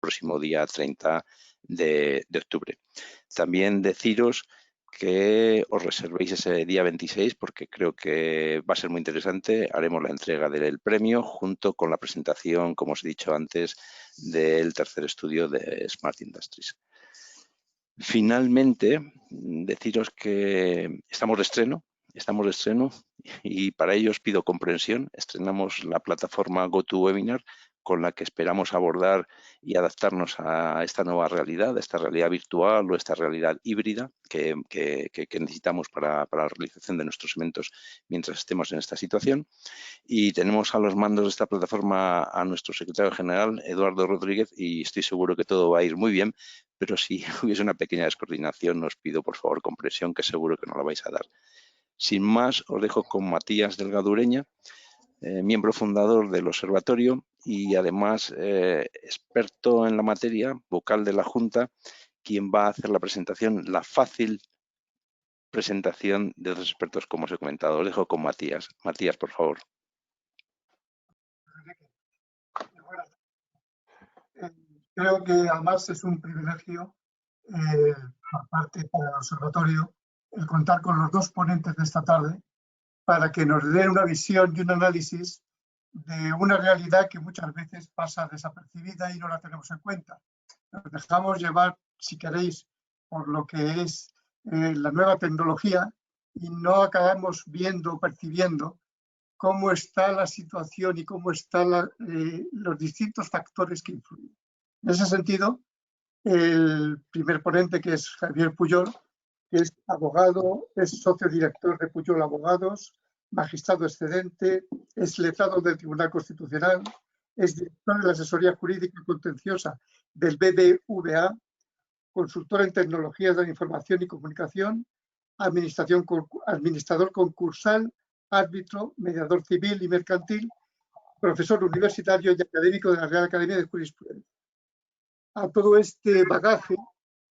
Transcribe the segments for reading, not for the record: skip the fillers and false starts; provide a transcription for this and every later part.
próximo día 30 de octubre. También deciros que os reservéis ese día 26 porque creo que va a ser muy interesante. Haremos la entrega del premio junto con la presentación, como os he dicho antes, del tercer estudio de Smart Industries. Finalmente, deciros que estamos de estreno y para ello os pido comprensión. Estrenamos la plataforma GoToWebinar con la que esperamos abordar y adaptarnos a esta nueva realidad, a esta realidad virtual o esta realidad híbrida que necesitamos para la realización de nuestros eventos mientras estemos en esta situación. Y tenemos a los mandos de esta plataforma a nuestro secretario general, Eduardo Rodríguez, y estoy seguro que todo va a ir muy bien, pero si hubiese una pequeña descoordinación, os pido por favor comprensión, que seguro que no la vais a dar. Sin más, os dejo con Matías Delgado Ureña, miembro fundador del Observatorio y además experto en la materia, vocal de la Junta, quien va a hacer la presentación, la fácil presentación de los expertos, como os he comentado. Os dejo con Matías. Matías, por favor. Creo que además es un privilegio aparte para el observatorio el contar con los dos ponentes de esta tarde para que nos den una visión y un análisis de una realidad que muchas veces pasa desapercibida y no la tenemos en cuenta. Nos dejamos llevar, si queréis, por lo que es la nueva tecnología y no acabamos viendo, percibiendo cómo está la situación y cómo están los distintos factores que influyen. En ese sentido, el primer ponente, que es Javier Pujol, que es abogado, es socio director de Pujol Abogados, magistrado excedente, es letrado del Tribunal Constitucional, es director de la asesoría jurídica contenciosa del BBVA, consultor en tecnologías de la información y comunicación, administrador concursal, árbitro, mediador civil y mercantil, profesor universitario y académico de la Real Academia de Jurisprudencia. A todo este bagaje,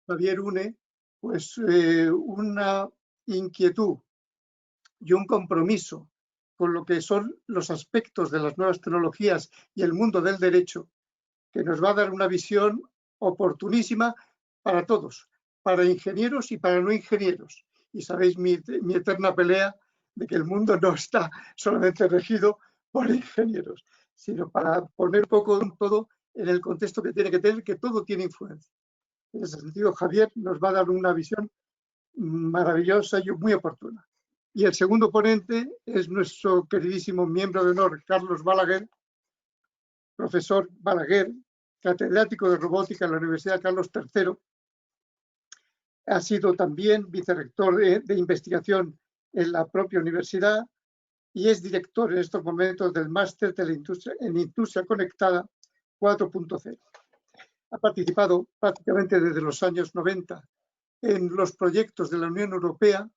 Javier une pues, una inquietud y un compromiso con lo que son los aspectos de las nuevas tecnologías y el mundo del derecho, que nos va a dar una visión oportunísima para todos, para ingenieros y para no ingenieros. Y sabéis mi eterna pelea de que el mundo no está solamente regido por ingenieros, sino para poner un poco todo en el contexto que tiene que tener, que todo tiene influencia. En ese sentido, Javier nos va a dar una visión maravillosa y muy oportuna. Y el segundo ponente es nuestro queridísimo miembro de honor, Carlos Balaguer, profesor Balaguer, catedrático de robótica en la Universidad Carlos III. Ha sido también vicerrector de investigación en la propia universidad y es director en estos momentos del máster de la industria, en Industria Conectada 4.0. Ha participado prácticamente desde los años 90 en los proyectos de la Unión Europea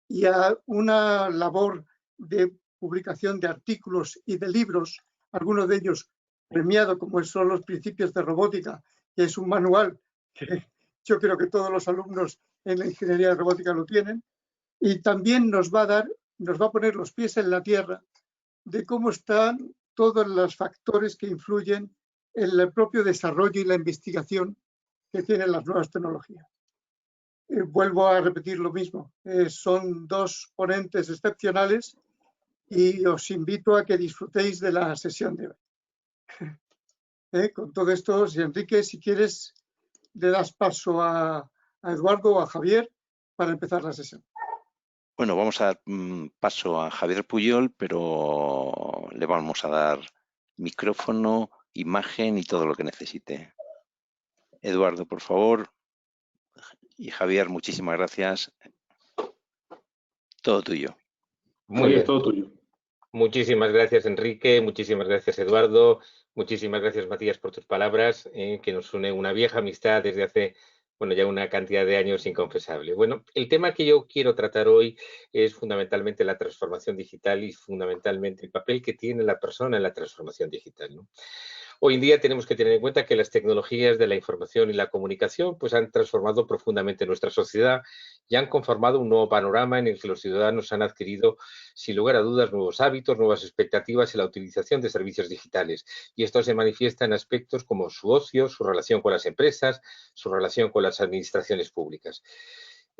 y a una labor de publicación de artículos y de libros, algunos de ellos premiados como son los Principios de Robótica, que es un manual que yo creo que todos los alumnos en la ingeniería de robótica lo tienen, y también nos va a poner los pies en la tierra de cómo están todos los factores que influyen en el propio desarrollo y la investigación que tienen las nuevas tecnologías. Vuelvo a repetir lo mismo, son dos ponentes excepcionales y os invito a que disfrutéis de la sesión de hoy. Con todo esto, si Enrique, si quieres, le das paso a Eduardo o a Javier para empezar la sesión. Bueno, vamos a dar paso a Javier Pujol, pero le vamos a dar micrófono, imagen y todo lo que necesite. Eduardo, por favor. Y Javier, muchísimas gracias. Todo tuyo. Muy bien. Todo tuyo. Muchísimas gracias, Enrique. Muchísimas gracias, Eduardo. Muchísimas gracias, Matías, por tus palabras, que nos une una vieja amistad desde hace, bueno, ya una cantidad de años inconfesable. Bueno, el tema que yo quiero tratar hoy es fundamentalmente la transformación digital y fundamentalmente el papel que tiene la persona en la transformación digital, ¿no? Hoy en día tenemos que tener en cuenta que las tecnologías de la información y la comunicación pues, han transformado profundamente nuestra sociedad y han conformado un nuevo panorama en el que los ciudadanos han adquirido, sin lugar a dudas, nuevos hábitos, nuevas expectativas en la utilización de servicios digitales. Y esto se manifiesta en aspectos como su ocio, su relación con las empresas, su relación con las administraciones públicas.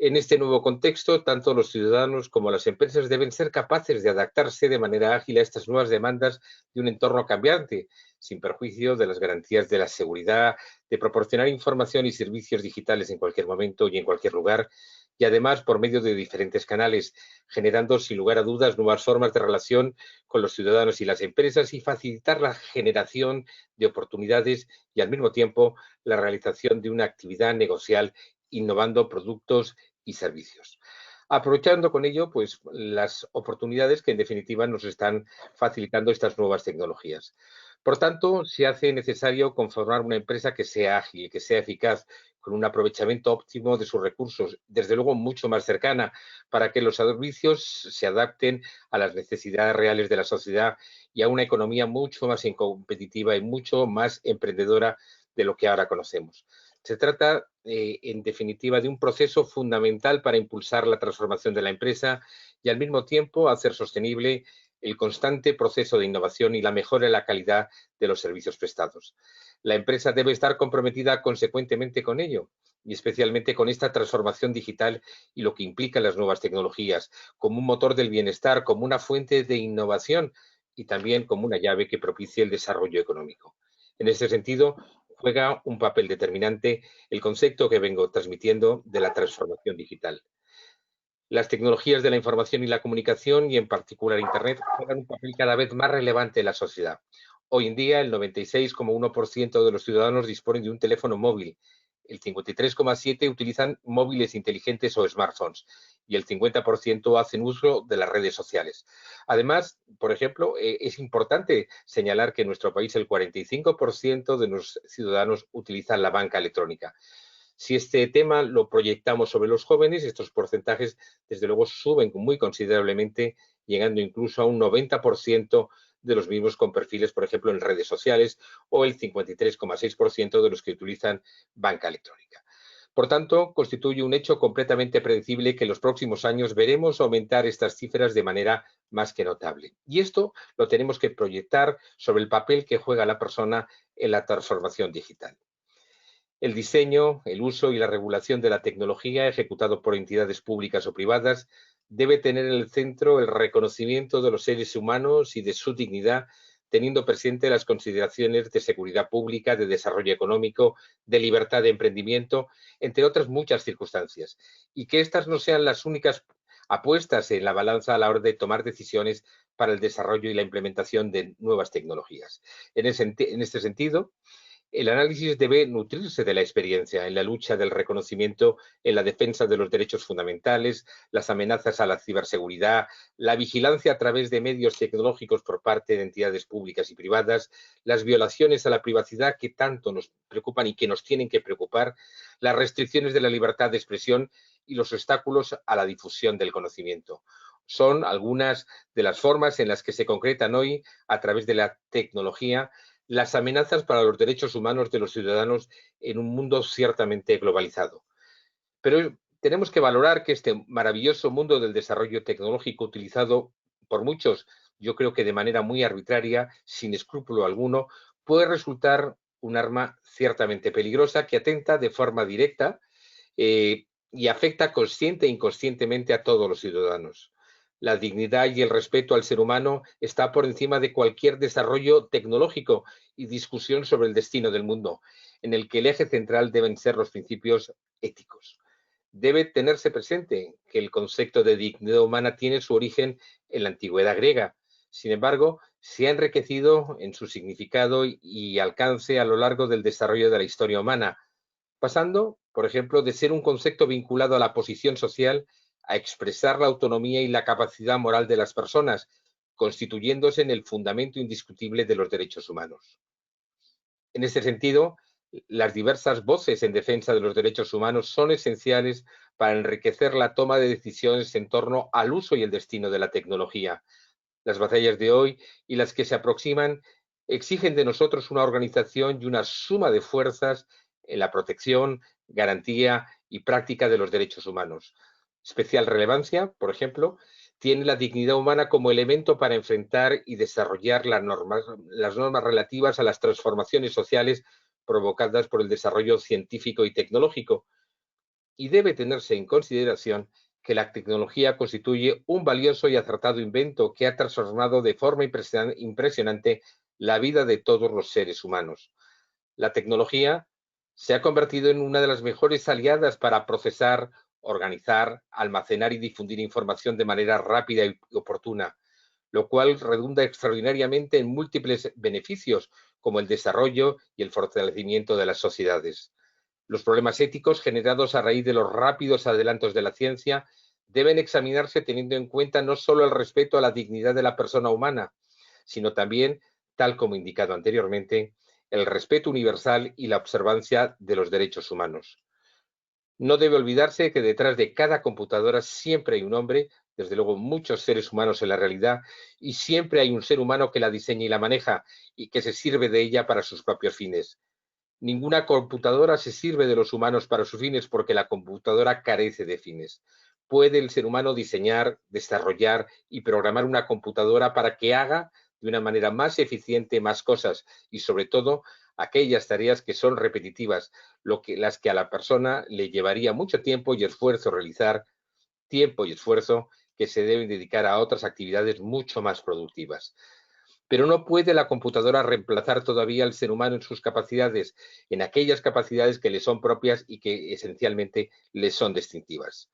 En este nuevo contexto, tanto los ciudadanos como las empresas deben ser capaces de adaptarse de manera ágil a estas nuevas demandas de un entorno cambiante, sin perjuicio de las garantías de la seguridad, de proporcionar información y servicios digitales en cualquier momento y en cualquier lugar, y además por medio de diferentes canales, generando sin lugar a dudas nuevas formas de relación con los ciudadanos y las empresas y facilitar la generación de oportunidades y al mismo tiempo la realización de una actividad negocial innovando productos y servicios. Aprovechando con ello, pues, las oportunidades que en definitiva nos están facilitando estas nuevas tecnologías. Por tanto, se hace necesario conformar una empresa que sea ágil, que sea eficaz, con un aprovechamiento óptimo de sus recursos, desde luego mucho más cercana, para que los servicios se adapten a las necesidades reales de la sociedad y a una economía mucho más competitiva y mucho más emprendedora de lo que ahora conocemos. Se trata, en definitiva, de un proceso fundamental para impulsar la transformación de la empresa y, al mismo tiempo, hacer sostenible el constante proceso de innovación y la mejora en la calidad de los servicios prestados. La empresa debe estar comprometida consecuentemente con ello y especialmente con esta transformación digital y lo que implican las nuevas tecnologías, como un motor del bienestar, como una fuente de innovación y también como una llave que propicie el desarrollo económico. En este sentido, juega un papel determinante el concepto que vengo transmitiendo de la transformación digital. Las tecnologías de la información y la comunicación, y en particular Internet, juegan un papel cada vez más relevante en la sociedad. Hoy en día, el 96,1% de los ciudadanos disponen de un teléfono móvil, el 53,7% utilizan móviles inteligentes o smartphones y el 50% hacen uso de las redes sociales. Además, por ejemplo, es importante señalar que en nuestro país el 45% de los ciudadanos utilizan la banca electrónica. Si este tema lo proyectamos sobre los jóvenes, estos porcentajes, desde luego, suben muy considerablemente, llegando incluso a un 90% de los mismos con perfiles, por ejemplo, en redes sociales, o el 53,6% de los que utilizan banca electrónica. Por tanto, constituye un hecho completamente predecible que en los próximos años veremos aumentar estas cifras de manera más que notable. Y esto lo tenemos que proyectar sobre el papel que juega la persona en la transformación digital. El diseño, el uso y la regulación de la tecnología ejecutado por entidades públicas o privadas debe tener en el centro el reconocimiento de los seres humanos y de su dignidad, teniendo presente las consideraciones de seguridad pública, de desarrollo económico, de libertad de emprendimiento, entre otras muchas circunstancias, y que estas no sean las únicas apuestas en la balanza a la hora de tomar decisiones para el desarrollo y la implementación de nuevas tecnologías. En este sentido, el análisis debe nutrirse de la experiencia en la lucha del reconocimiento, en la defensa de los derechos fundamentales, las amenazas a la ciberseguridad, la vigilancia a través de medios tecnológicos por parte de entidades públicas y privadas, las violaciones a la privacidad que tanto nos preocupan y que nos tienen que preocupar, las restricciones de la libertad de expresión y los obstáculos a la difusión del conocimiento. Son algunas de las formas en las que se concretan hoy, a través de la tecnología, las amenazas para los derechos humanos de los ciudadanos en un mundo ciertamente globalizado. Pero tenemos que valorar que este maravilloso mundo del desarrollo tecnológico utilizado por muchos, yo creo que de manera muy arbitraria, sin escrúpulo alguno, puede resultar un arma ciertamente peligrosa que atenta de forma directa y afecta consciente e inconscientemente a todos los ciudadanos. La dignidad y el respeto al ser humano está por encima de cualquier desarrollo tecnológico y discusión sobre el destino del mundo, en el que el eje central deben ser los principios éticos. Debe tenerse presente que el concepto de dignidad humana tiene su origen en la antigüedad griega. Sin embargo, se ha enriquecido en su significado y alcance a lo largo del desarrollo de la historia humana, pasando, por ejemplo, de ser un concepto vinculado a la posición social a expresar la autonomía y la capacidad moral de las personas, constituyéndose en el fundamento indiscutible de los derechos humanos. En este sentido, las diversas voces en defensa de los derechos humanos son esenciales para enriquecer la toma de decisiones en torno al uso y el destino de la tecnología. Las batallas de hoy y las que se aproximan exigen de nosotros una organización y una suma de fuerzas en la protección, garantía y práctica de los derechos humanos. Especial relevancia, por ejemplo, tiene la dignidad humana como elemento para enfrentar y desarrollar las normas relativas a las transformaciones sociales provocadas por el desarrollo científico y tecnológico. Y debe tenerse en consideración que la tecnología constituye un valioso y acertado invento que ha transformado de forma impresionante la vida de todos los seres humanos. La tecnología se ha convertido en una de las mejores aliadas para procesar, organizar, almacenar y difundir información de manera rápida y oportuna, lo cual redunda extraordinariamente en múltiples beneficios, como el desarrollo y el fortalecimiento de las sociedades. Los problemas éticos generados a raíz de los rápidos adelantos de la ciencia deben examinarse teniendo en cuenta no solo el respeto a la dignidad de la persona humana, sino también, tal como indicado anteriormente, el respeto universal y la observancia de los derechos humanos. No debe olvidarse que detrás de cada computadora siempre hay un hombre, desde luego muchos seres humanos en la realidad, y siempre hay un ser humano que la diseña y la maneja y que se sirve de ella para sus propios fines. Ninguna computadora se sirve de los humanos para sus fines porque la computadora carece de fines. ¿Puede el ser humano diseñar, desarrollar y programar una computadora para que haga de una manera más eficiente más cosas y, sobre todo, aquellas tareas que son repetitivas, las que a la persona le llevaría mucho tiempo y esfuerzo realizar, tiempo y esfuerzo que se deben dedicar a otras actividades mucho más productivas? Pero no puede la computadora reemplazar todavía al ser humano en sus capacidades, en aquellas capacidades que le son propias y que esencialmente le son distintivas.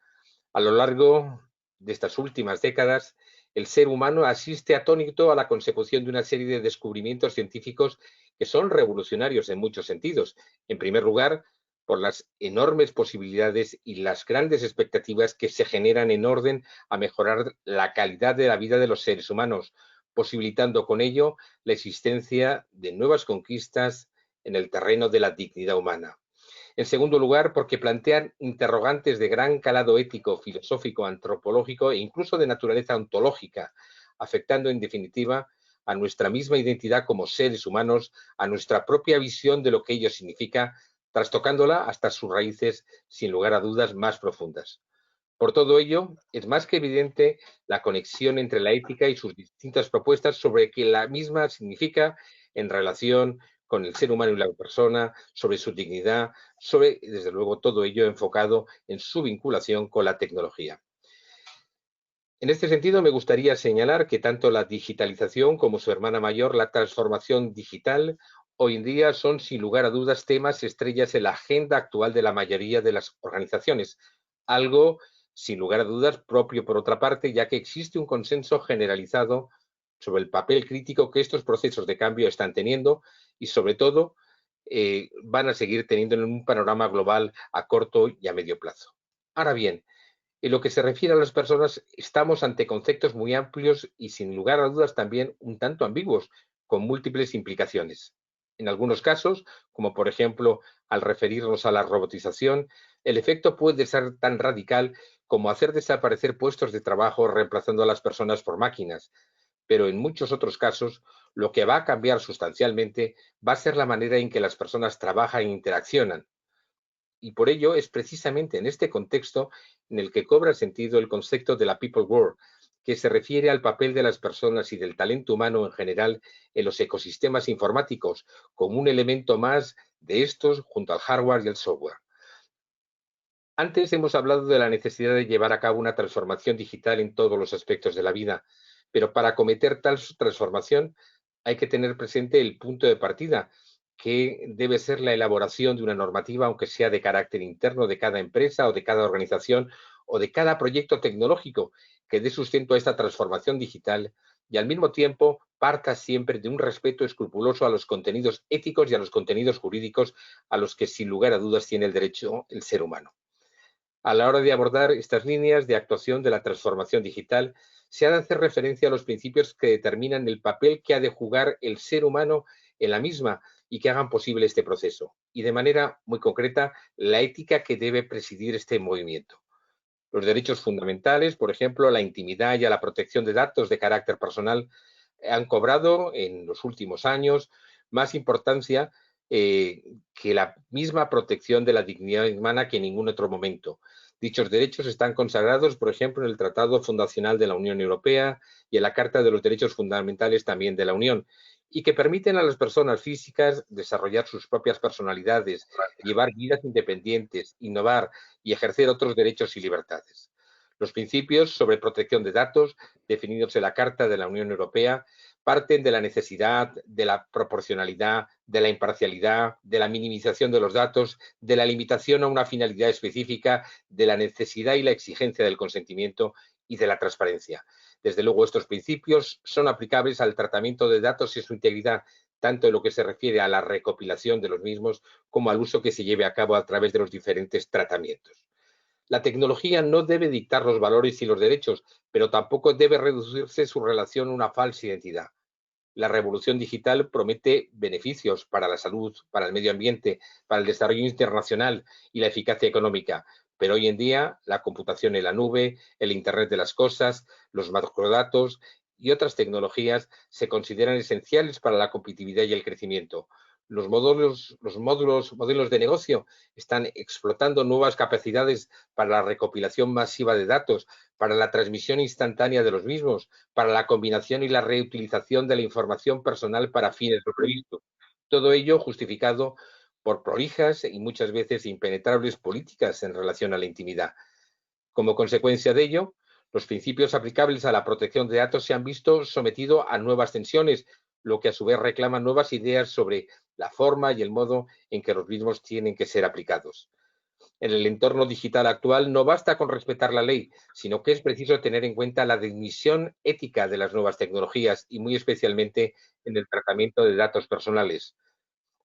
A lo largo de estas últimas décadas, el ser humano asiste atónito a la consecución de una serie de descubrimientos científicos que son revolucionarios en muchos sentidos. En primer lugar, por las enormes posibilidades y las grandes expectativas que se generan en orden a mejorar la calidad de la vida de los seres humanos, posibilitando con ello la existencia de nuevas conquistas en el terreno de la dignidad humana. En segundo lugar, porque plantean interrogantes de gran calado ético, filosófico, antropológico e incluso de naturaleza ontológica, afectando en definitiva a nuestra misma identidad como seres humanos, a nuestra propia visión de lo que ello significa, trastocándola hasta sus raíces, sin lugar a dudas, más profundas. Por todo ello, es más que evidente la conexión entre la ética y sus distintas propuestas sobre qué la misma significa en relación con el ser humano y la persona, sobre su dignidad, sobre, desde luego, todo ello enfocado en su vinculación con la tecnología. En este sentido, me gustaría señalar que tanto la digitalización como su hermana mayor, la transformación digital, hoy en día son, sin lugar a dudas, temas estrellas en la agenda actual de la mayoría de las organizaciones, algo, sin lugar a dudas, propio por otra parte, ya que existe un consenso generalizado sobre el papel crítico que estos procesos de cambio están teniendo y, sobre todo, van a seguir teniendo en un panorama global a corto y a medio plazo. Ahora bien, en lo que se refiere a las personas, estamos ante conceptos muy amplios y, sin lugar a dudas, también un tanto ambiguos, con múltiples implicaciones. En algunos casos, como por ejemplo al referirnos a la robotización, el efecto puede ser tan radical como hacer desaparecer puestos de trabajo reemplazando a las personas por máquinas. Pero en muchos otros casos, lo que va a cambiar sustancialmente va a ser la manera en que las personas trabajan e interaccionan. Y por ello es precisamente en este contexto en el que cobra sentido el concepto de la People World, que se refiere al papel de las personas y del talento humano en general en los ecosistemas informáticos, como un elemento más de estos junto al hardware y el software. Antes hemos hablado de la necesidad de llevar a cabo una transformación digital en todos los aspectos de la vida, pero para acometer tal transformación hay que tener presente el punto de partida, que debe ser la elaboración de una normativa, aunque sea de carácter interno de cada empresa o de cada organización o de cada proyecto tecnológico, que dé sustento a esta transformación digital y al mismo tiempo parta siempre de un respeto escrupuloso a los contenidos éticos y a los contenidos jurídicos a los que sin lugar a dudas tiene el derecho el ser humano. A la hora de abordar estas líneas de actuación de la transformación digital, se ha de hacer referencia a los principios que determinan el papel que ha de jugar el ser humano en la misma y que hagan posible este proceso. Y de manera muy concreta, la ética que debe presidir este movimiento. Los derechos fundamentales, por ejemplo, la intimidad y a la protección de datos de carácter personal, han cobrado en los últimos años más importancia que la misma protección de la dignidad humana que en ningún otro momento. Dichos derechos están consagrados, por ejemplo, en el Tratado Fundacional de la Unión Europea y en la Carta de los Derechos Fundamentales también de la Unión, y que permiten a las personas físicas desarrollar sus propias personalidades, llevar vidas independientes, innovar y ejercer otros derechos y libertades. Los principios sobre protección de datos, definidos en la Carta de la Unión Europea, parten de la necesidad, de la proporcionalidad, de la imparcialidad, de la minimización de los datos, de la limitación a una finalidad específica, de la necesidad y la exigencia del consentimiento y de la transparencia. Desde luego, estos principios son aplicables al tratamiento de datos y su integridad, tanto en lo que se refiere a la recopilación de los mismos como al uso que se lleve a cabo a través de los diferentes tratamientos. La tecnología no debe dictar los valores y los derechos, pero tampoco debe reducirse su relación a una falsa identidad. La revolución digital promete beneficios para la salud, para el medio ambiente, para el desarrollo internacional y la eficacia económica. Pero hoy en día la computación en la nube, el Internet de las cosas, los macrodatos y otras tecnologías se consideran esenciales para la competitividad y el crecimiento. Los modelos de negocio están explotando nuevas capacidades para la recopilación masiva de datos, para la transmisión instantánea de los mismos, para la combinación y la reutilización de la información personal para fines no previstos. Todo ello justificado por prolijas y muchas veces impenetrables políticas en relación a la intimidad. Como consecuencia de ello, los principios aplicables a la protección de datos se han visto sometidos a nuevas tensiones, lo que a su vez reclama nuevas ideas sobre la forma y el modo en que los mismos tienen que ser aplicados. En el entorno digital actual no basta con respetar la ley, sino que es preciso tener en cuenta la dimensión ética de las nuevas tecnologías y muy especialmente en el tratamiento de datos personales.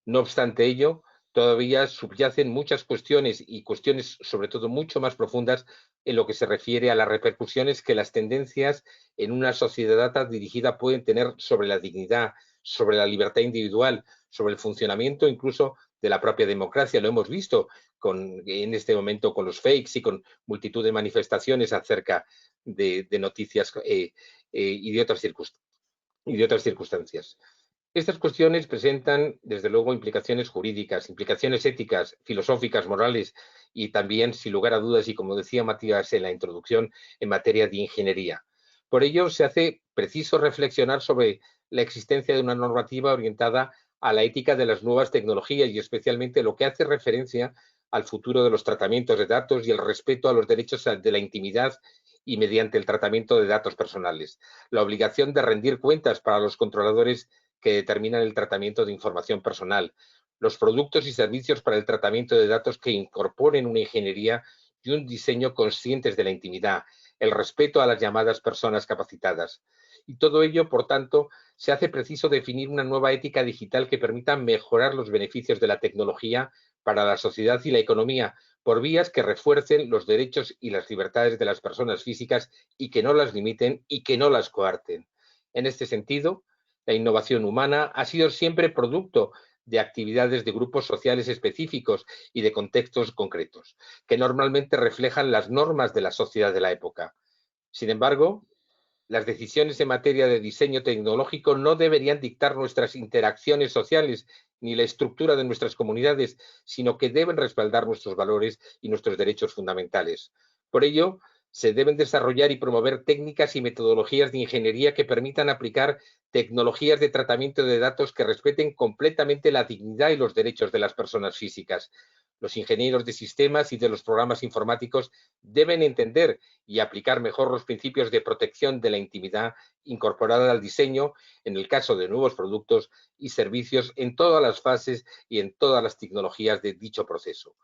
No obstante ello, todavía subyacen muchas cuestiones y cuestiones sobre todo mucho más profundas en lo que se refiere a las repercusiones que las tendencias en una sociedad dirigida pueden tener sobre la dignidad, sobre la libertad individual, sobre el funcionamiento incluso de la propia democracia. Lo hemos visto en este momento con los fakes y con multitud de manifestaciones acerca de noticias y de otras circunstancias. Estas cuestiones presentan, desde luego, implicaciones jurídicas, implicaciones éticas, filosóficas, morales y también, sin lugar a dudas, y como decía Matías en la introducción, en materia de ingeniería. Por ello, se hace preciso reflexionar sobre la existencia de una normativa orientada a la ética de las nuevas tecnologías y especialmente lo que hace referencia al futuro de los tratamientos de datos y el respeto a los derechos de la intimidad y mediante el tratamiento de datos personales. La obligación de rendir cuentas para los controladores que determinan el tratamiento de información personal, los productos y servicios para el tratamiento de datos que incorporen una ingeniería y un diseño conscientes de la intimidad, el respeto a las llamadas personas capacitadas. Y todo ello, por tanto, se hace preciso definir una nueva ética digital que permita mejorar los beneficios de la tecnología para la sociedad y la economía, por vías que refuercen los derechos y las libertades de las personas físicas y que no las limiten y que no las coarten. En este sentido, la innovación humana ha sido siempre producto de actividades de grupos sociales específicos y de contextos concretos, que normalmente reflejan las normas de la sociedad de la época. Sin embargo, las decisiones en materia de diseño tecnológico no deberían dictar nuestras interacciones sociales ni la estructura de nuestras comunidades, sino que deben respaldar nuestros valores y nuestros derechos fundamentales. Por ello, se deben desarrollar y promover técnicas y metodologías de ingeniería que permitan aplicar tecnologías de tratamiento de datos que respeten completamente la dignidad y los derechos de las personas físicas. Los ingenieros de sistemas y de los programas informáticos deben entender y aplicar mejor los principios de protección de la intimidad incorporada al diseño en el caso de nuevos productos y servicios en todas las fases y en todas las tecnologías de dicho proceso.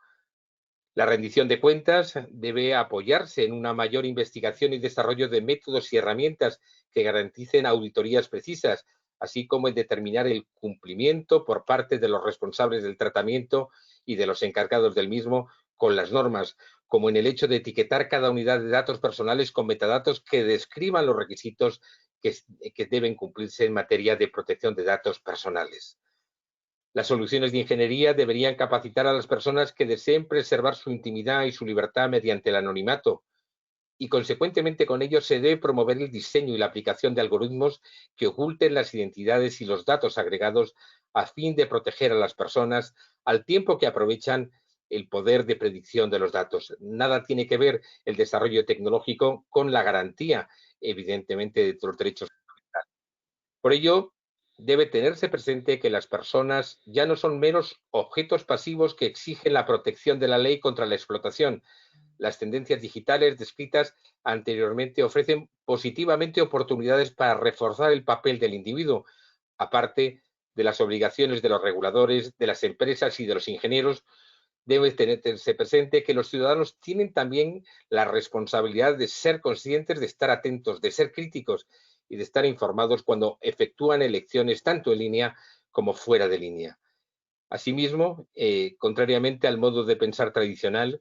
La rendición de cuentas debe apoyarse en una mayor investigación y desarrollo de métodos y herramientas que garanticen auditorías precisas, así como en determinar el cumplimiento por parte de los responsables del tratamiento y de los encargados del mismo con las normas, como en el hecho de etiquetar cada unidad de datos personales con metadatos que describan los requisitos que deben cumplirse en materia de protección de datos personales. Las soluciones de ingeniería deberían capacitar a las personas que deseen preservar su intimidad y su libertad mediante el anonimato, y consecuentemente con ello se debe promover el diseño y la aplicación de algoritmos que oculten las identidades y los datos agregados a fin de proteger a las personas al tiempo que aprovechan el poder de predicción de los datos. Nada tiene que ver el desarrollo tecnológico con la garantía, evidentemente, de los derechos fundamentales. Por ello, debe tenerse presente que las personas ya no son meros objetos pasivos que exigen la protección de la ley contra la explotación. Las tendencias digitales descritas anteriormente ofrecen positivamente oportunidades para reforzar el papel del individuo, aparte de las obligaciones de los reguladores, de las empresas y de los ingenieros. Debe tenerse presente que los ciudadanos tienen también la responsabilidad de ser conscientes, de estar atentos, de ser críticos y de estar informados cuando efectúan elecciones tanto en línea como fuera de línea. Asimismo, contrariamente al modo de pensar tradicional,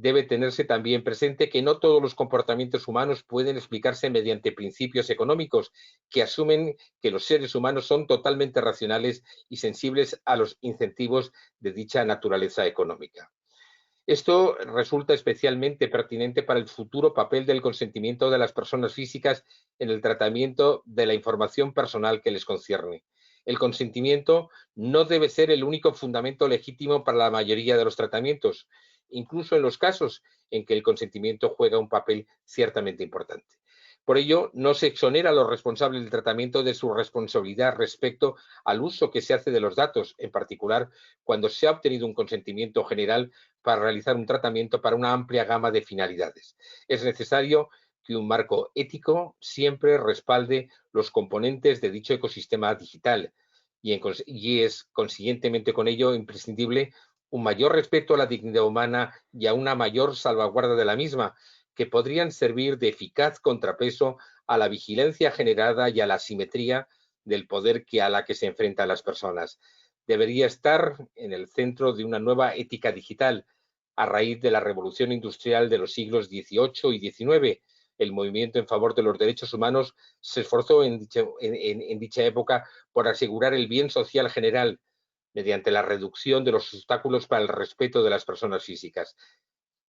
debe tenerse también presente que no todos los comportamientos humanos pueden explicarse mediante principios económicos que asumen que los seres humanos son totalmente racionales y sensibles a los incentivos de dicha naturaleza económica. Esto resulta especialmente pertinente para el futuro papel del consentimiento de las personas físicas en el tratamiento de la información personal que les concierne. El consentimiento no debe ser el único fundamento legítimo para la mayoría de los tratamientos, incluso en los casos en que el consentimiento juega un papel ciertamente importante. Por ello, no se exonera a los responsables del tratamiento de su responsabilidad respecto al uso que se hace de los datos, en particular cuando se ha obtenido un consentimiento general para realizar un tratamiento para una amplia gama de finalidades. Es necesario que un marco ético siempre respalde los componentes de dicho ecosistema digital y es consiguientemente con ello imprescindible un mayor respeto a la dignidad humana y a una mayor salvaguarda de la misma, que podrían servir de eficaz contrapeso a la vigilancia generada y a la asimetría del poder a la que se enfrentan las personas. Debería estar en el centro de una nueva ética digital a raíz de la revolución industrial de los siglos XVIII y XIX. El movimiento en favor de los derechos humanos se esforzó en dicha época por asegurar el bien social general mediante la reducción de los obstáculos para el respeto de las personas físicas.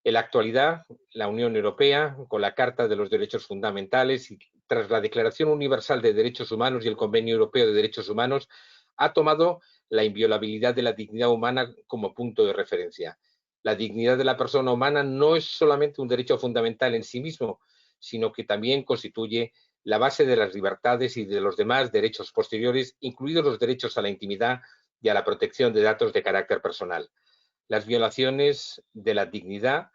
En la actualidad, la Unión Europea, con la Carta de los Derechos Fundamentales y tras la Declaración Universal de Derechos Humanos y el Convenio Europeo de Derechos Humanos, ha tomado la inviolabilidad de la dignidad humana como punto de referencia. La dignidad de la persona humana no es solamente un derecho fundamental en sí mismo, sino que también constituye la base de las libertades y de los demás derechos posteriores, incluidos los derechos a la intimidad y a la protección de datos de carácter personal. Las violaciones de la dignidad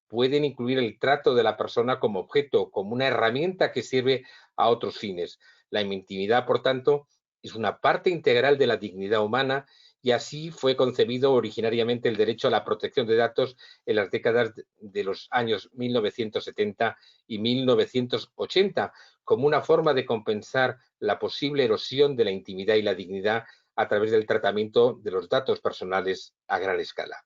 pueden incluir el trato de la persona como objeto, como una herramienta que sirve a otros fines. La intimidad, por tanto, es una parte integral de la dignidad humana y así fue concebido originariamente el derecho a la protección de datos en las décadas de los años 1970 y 1980, como una forma de compensar la posible erosión de la intimidad y la dignidad a través del tratamiento de los datos personales a gran escala.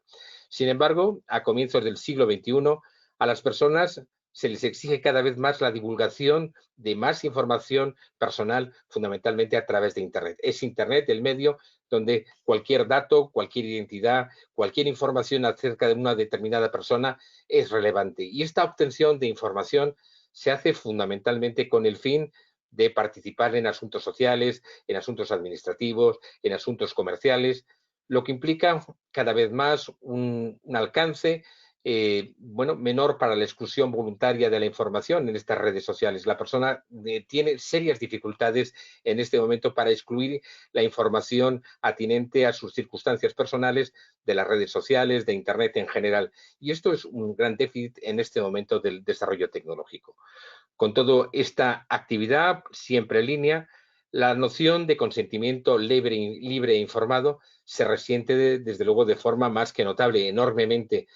Sin embargo, a comienzos del siglo XXI, a las personas se les exige cada vez más la divulgación de más información personal, fundamentalmente a través de Internet. Es Internet el medio donde cualquier dato, cualquier identidad, cualquier información acerca de una determinada persona es relevante. Y esta obtención de información se hace fundamentalmente con el fin de participar en asuntos sociales, en asuntos administrativos, en asuntos comerciales, lo que implica cada vez más un alcance menor para la exclusión voluntaria de la información en estas redes sociales. La persona tiene serias dificultades en este momento para excluir la información atinente a sus circunstancias personales de las redes sociales, de Internet en general. Y esto es un gran déficit en este momento del desarrollo tecnológico. Con toda esta actividad, siempre en línea, la noción de consentimiento libre e informado se resiente desde luego de forma más que notable, enormemente.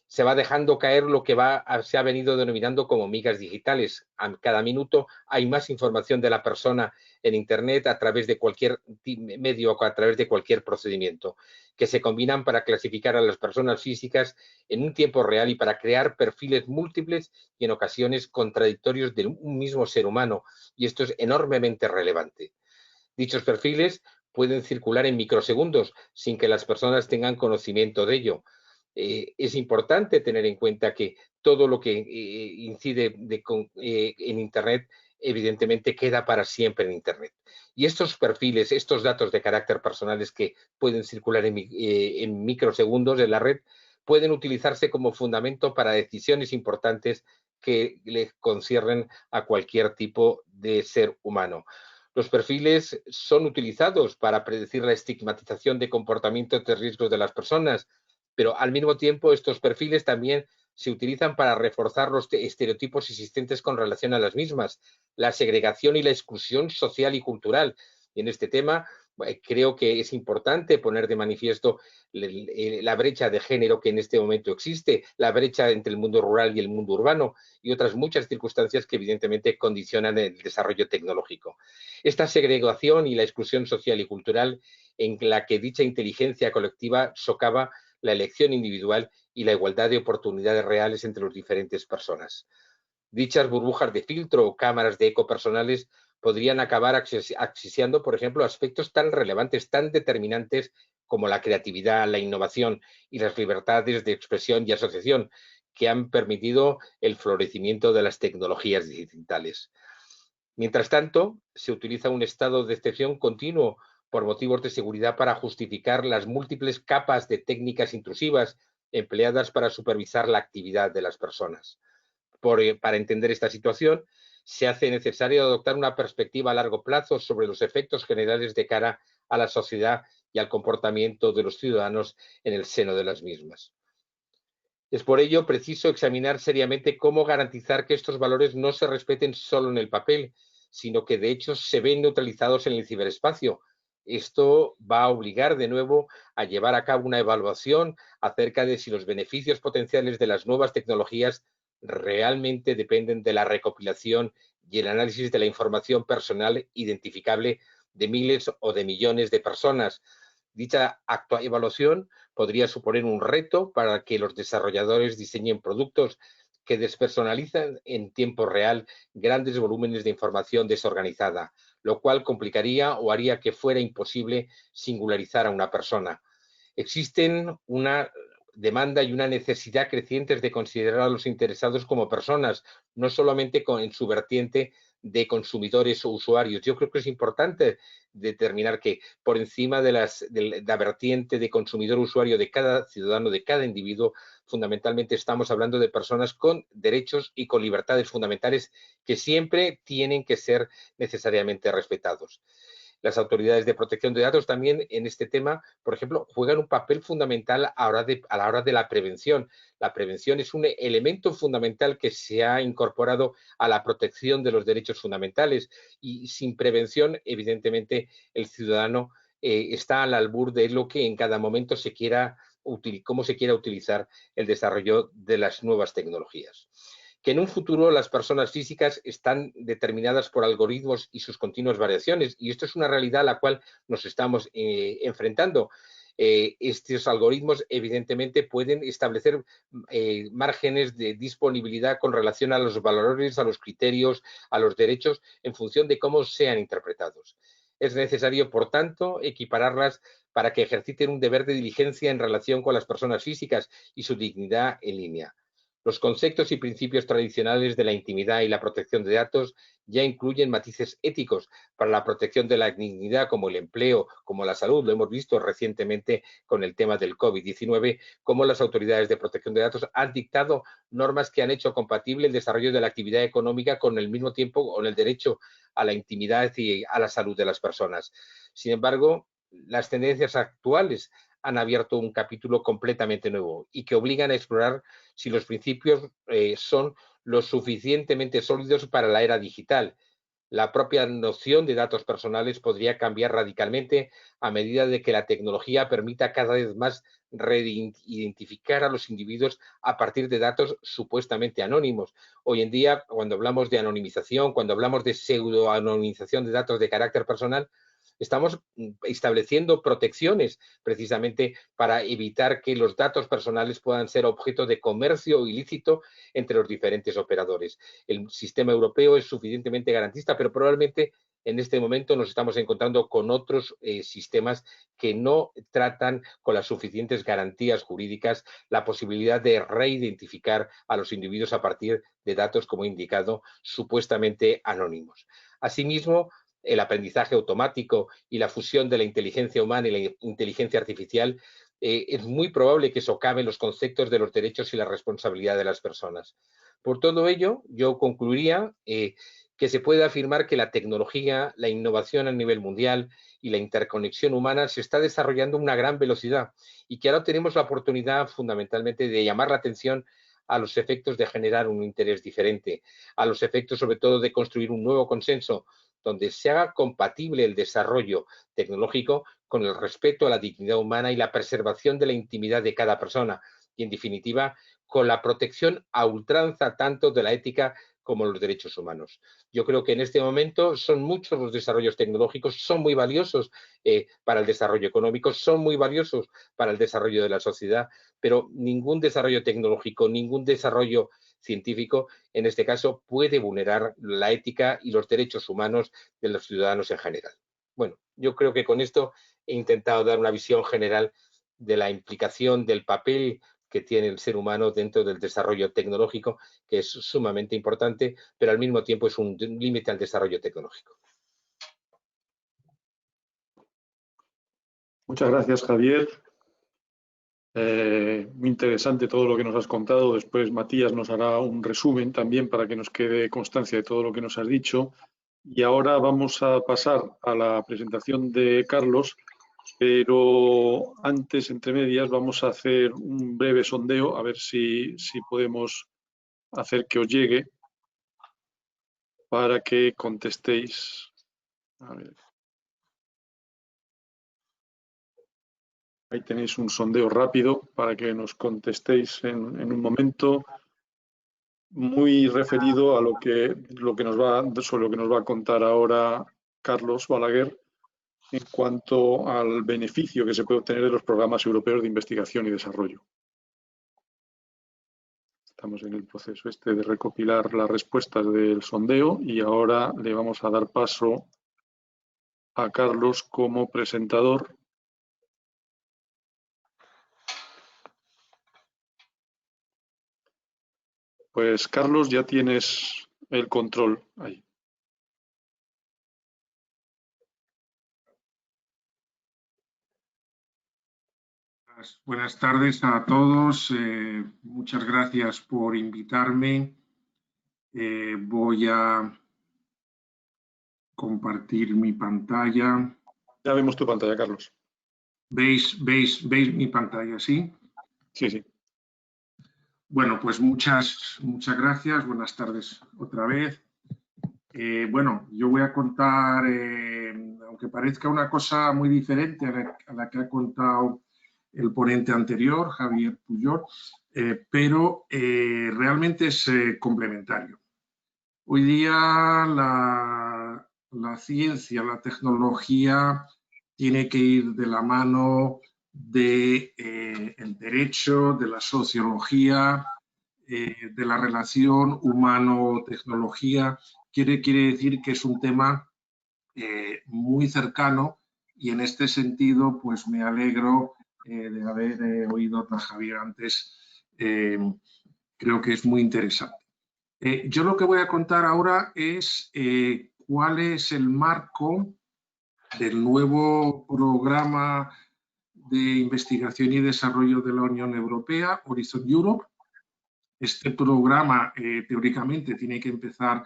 Se va dejando caer lo que se ha venido denominando como migas digitales. A cada minuto hay más información de la persona en Internet a través de cualquier medio o a través de cualquier procedimiento, que se combinan para clasificar a las personas físicas en un tiempo real y para crear perfiles múltiples y en ocasiones contradictorios de un mismo ser humano. Y esto es enormemente relevante. Dichos perfiles pueden circular en microsegundos sin que las personas tengan conocimiento de ello. Es importante tener en cuenta que todo lo que incide en Internet evidentemente queda para siempre en Internet. Y estos perfiles, estos datos de carácter personales que pueden circular en microsegundos en la red, pueden utilizarse como fundamento para decisiones importantes que le conciernen a cualquier tipo de ser humano. Los perfiles son utilizados para predecir la estigmatización de comportamientos de riesgos de las personas, pero al mismo tiempo estos perfiles también se utilizan para reforzar los estereotipos existentes con relación a las mismas, la segregación y la exclusión social y cultural. Y en este tema creo que es importante poner de manifiesto la brecha de género que en este momento existe, la brecha entre el mundo rural y el mundo urbano y otras muchas circunstancias que evidentemente condicionan el desarrollo tecnológico. Esta segregación y la exclusión social y cultural en la que dicha inteligencia colectiva socava la elección individual y la igualdad de oportunidades reales entre las diferentes personas. Dichas burbujas de filtro o cámaras de eco personales podrían acabar asfixiando, por ejemplo, aspectos tan relevantes, tan determinantes como la creatividad, la innovación y las libertades de expresión y asociación que han permitido el florecimiento de las tecnologías digitales. Mientras tanto, se utiliza un estado de excepción continuo por motivos de seguridad para justificar las múltiples capas de técnicas intrusivas empleadas para supervisar la actividad de las personas. Para entender esta situación, se hace necesario adoptar una perspectiva a largo plazo sobre los efectos generales de cara a la sociedad y al comportamiento de los ciudadanos en el seno de las mismas. Es por ello preciso examinar seriamente cómo garantizar que estos valores no se respeten solo en el papel, sino que de hecho se ven neutralizados en el ciberespacio. Esto va a obligar de nuevo a llevar a cabo una evaluación acerca de si los beneficios potenciales de las nuevas tecnologías realmente dependen de la recopilación y el análisis de la información personal identificable de miles o de millones de personas. Dicha evaluación podría suponer un reto para que los desarrolladores diseñen productos que despersonalizan en tiempo real grandes volúmenes de información desorganizada, lo cual complicaría o haría que fuera imposible singularizar a una persona. Existen una demanda y una necesidad crecientes de considerar a los interesados como personas, no solamente en su vertiente de consumidores o usuarios. Yo creo que es importante determinar que por encima de la vertiente de consumidor-usuario de cada ciudadano, de cada individuo, fundamentalmente estamos hablando de personas con derechos y con libertades fundamentales que siempre tienen que ser necesariamente respetados. Las autoridades de protección de datos también en este tema, por ejemplo, juegan un papel fundamental a la hora de la prevención. La prevención es un elemento fundamental que se ha incorporado a la protección de los derechos fundamentales y sin prevención, evidentemente, el ciudadano está al albur de lo que en cada momento cómo se quiera utilizar el desarrollo de las nuevas tecnologías. Que en un futuro las personas físicas están determinadas por algoritmos y sus continuas variaciones, y esto es una realidad a la cual nos estamos enfrentando. Estos algoritmos evidentemente pueden establecer márgenes de disponibilidad con relación a los valores, a los criterios, a los derechos, en función de cómo sean interpretados. Es necesario, por tanto, equipararlas para que ejerciten un deber de diligencia en relación con las personas físicas y su dignidad en línea. Los conceptos y principios tradicionales de la intimidad y la protección de datos ya incluyen matices éticos para la protección de la dignidad, como el empleo, como la salud. Lo hemos visto recientemente con el tema del COVID-19, cómo las autoridades de protección de datos han dictado normas que han hecho compatible el desarrollo de la actividad económica con el mismo tiempo con el derecho a la intimidad y a la salud de las personas. Sin embargo, las tendencias actuales han abierto un capítulo completamente nuevo y que obligan a explorar si los principios son lo suficientemente sólidos para la era digital. La propia noción de datos personales podría cambiar radicalmente a medida de que la tecnología permita cada vez más reidentificar a los individuos a partir de datos supuestamente anónimos. Hoy en día, cuando hablamos de anonimización, cuando hablamos de pseudoanonimización de datos de carácter personal, estamos estableciendo protecciones precisamente para evitar que los datos personales puedan ser objeto de comercio ilícito entre los diferentes operadores. El sistema europeo es suficientemente garantista, pero probablemente en este momento nos estamos encontrando con otros sistemas que no tratan con las suficientes garantías jurídicas la posibilidad de reidentificar a los individuos a partir de datos, como he indicado, supuestamente anónimos. Asimismo, el aprendizaje automático y la fusión de la inteligencia humana y la inteligencia artificial, es muy probable que socave los conceptos de los derechos y la responsabilidad de las personas. Por todo ello, yo concluiría que se puede afirmar que la tecnología, la innovación a nivel mundial y la interconexión humana se está desarrollando a una gran velocidad y que ahora tenemos la oportunidad fundamentalmente de llamar la atención a los efectos de generar un interés diferente, a los efectos sobre todo de construir un nuevo consenso donde se haga compatible el desarrollo tecnológico con el respeto a la dignidad humana y la preservación de la intimidad de cada persona y, en definitiva, con la protección a ultranza tanto de la ética como los derechos humanos. Yo creo que en este momento son muchos los desarrollos tecnológicos, son muy valiosos para el desarrollo económico, son muy valiosos para el desarrollo de la sociedad, pero ningún desarrollo tecnológico, ningún desarrollo científico, en este caso, puede vulnerar la ética y los derechos humanos de los ciudadanos en general. Bueno, yo creo que con esto he intentado dar una visión general de la implicación del papel que tiene el ser humano dentro del desarrollo tecnológico, que es sumamente importante, pero al mismo tiempo es un límite al desarrollo tecnológico. Muchas gracias, Javier. Muy interesante todo lo que nos has contado. Después Matías nos hará un resumen también para que nos quede constancia de todo lo que nos has dicho. Y ahora vamos a pasar a la presentación de Carlos, pero antes, entre medias, vamos a hacer un breve sondeo a ver si podemos hacer que os llegue para que contestéis. A ver. Ahí tenéis un sondeo rápido para que nos contestéis en un momento, muy referido a sobre lo que nos va a contar ahora Carlos Balaguer en cuanto al beneficio que se puede obtener de los programas europeos de investigación y desarrollo. Estamos en el proceso de recopilar las respuestas del sondeo y ahora le vamos a dar paso a Carlos como presentador. Pues Carlos, ya tienes el control ahí. Buenas tardes a todos. Muchas gracias por invitarme. Voy a compartir mi pantalla. Ya vemos tu pantalla, Carlos. ¿Veis mi pantalla, sí? Sí, sí. Bueno, pues muchas gracias. Buenas tardes otra vez. Bueno, yo voy a contar, aunque parezca una cosa muy diferente a la que ha contado el ponente anterior, Javier Pujol, pero realmente es complementario. Hoy día la ciencia, la tecnología tiene que ir de la mano del derecho, de la sociología, de la relación humano-tecnología. Quiere decir que es un tema muy cercano y en este sentido pues me alegro de haber oído a Javier antes. Creo que es muy interesante. Yo lo que voy a contar ahora es cuál es el marco del nuevo programa de investigación y desarrollo de la Unión Europea, Horizon Europe. Este programa teóricamente tiene que empezar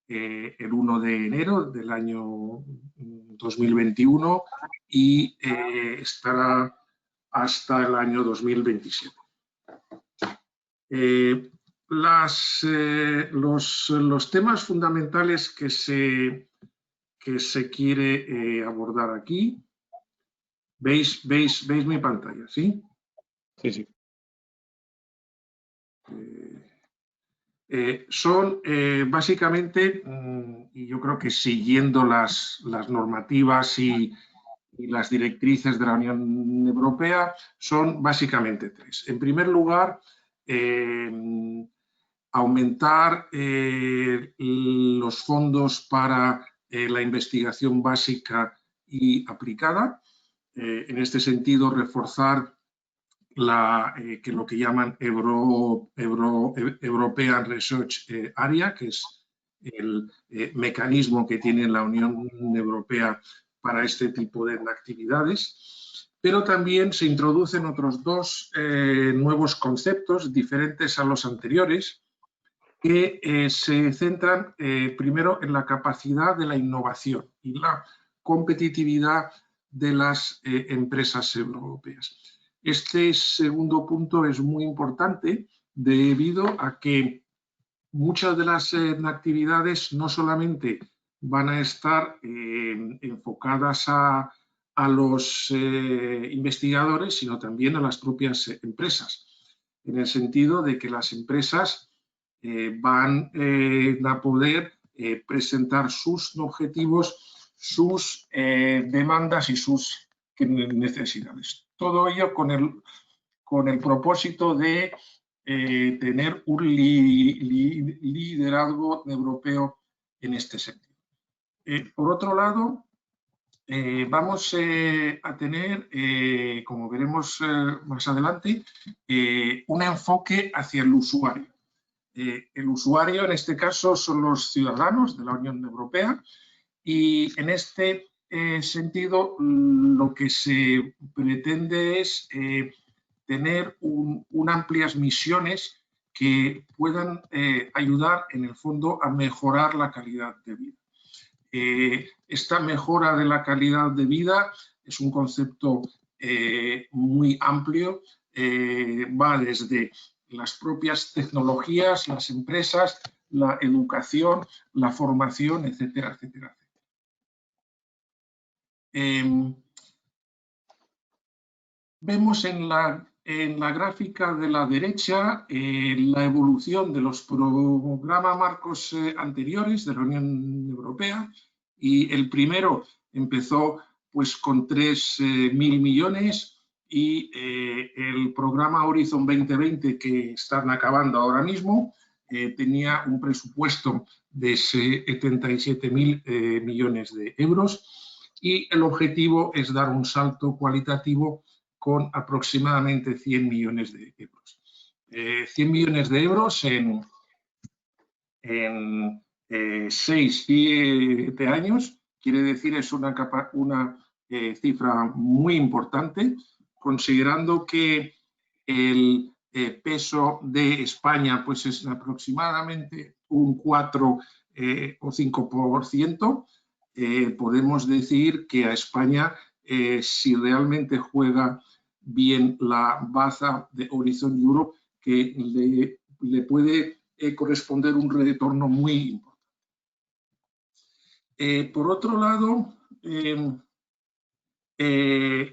el 1 de enero del año 2021 y estará hasta el año 2027. Los temas fundamentales que se quiere abordar aquí. ¿Veis mi pantalla? ¿Sí? Sí, sí. Son básicamente, y yo creo que siguiendo las normativas y las directrices de la Unión Europea, son básicamente tres. En primer lugar, aumentar los fondos para la investigación básica y aplicada. En este sentido, reforzar lo que llaman European Research Area, que es el mecanismo que tiene la Unión Europea para este tipo de actividades. Pero también se introducen otros dos nuevos conceptos diferentes a los anteriores, que se centran primero en la capacidad de la innovación y la competitividad de las empresas europeas. Este segundo punto es muy importante debido a que muchas de las actividades no solamente van a estar enfocadas a los investigadores, sino también a las propias empresas, en el sentido de que las empresas van a poder presentar sus objetivos, sus demandas y sus necesidades. Todo ello con el propósito de tener un liderazgo europeo en este sentido. Por otro lado, vamos a tener, como veremos más adelante, un enfoque hacia el usuario. El usuario en este caso son los ciudadanos de la Unión Europea y en este sentido lo que se pretende es tener amplias misiones que puedan ayudar en el fondo a mejorar la calidad de vida. Esta mejora de la calidad de vida es un concepto muy amplio, va desde las propias tecnologías, las empresas, la educación, la formación, etcétera, etcétera. Vemos en la gráfica de la derecha la evolución de los programas marcos anteriores de la Unión Europea, y el primero empezó pues con 3.000 millones y el programa Horizon 2020, que están acabando ahora mismo, tenía un presupuesto de 77.000 millones de euros, y el objetivo es dar un salto cualitativo con aproximadamente 100 millones de euros. 100 millones de euros en 6-7 años, quiere decir, es una cifra muy importante, considerando que el peso de España pues es aproximadamente un 4 o 5%. Podemos decir que a España, si realmente juega bien la baza de Horizon Europe, que le puede corresponder un retorno muy importante. Por otro lado,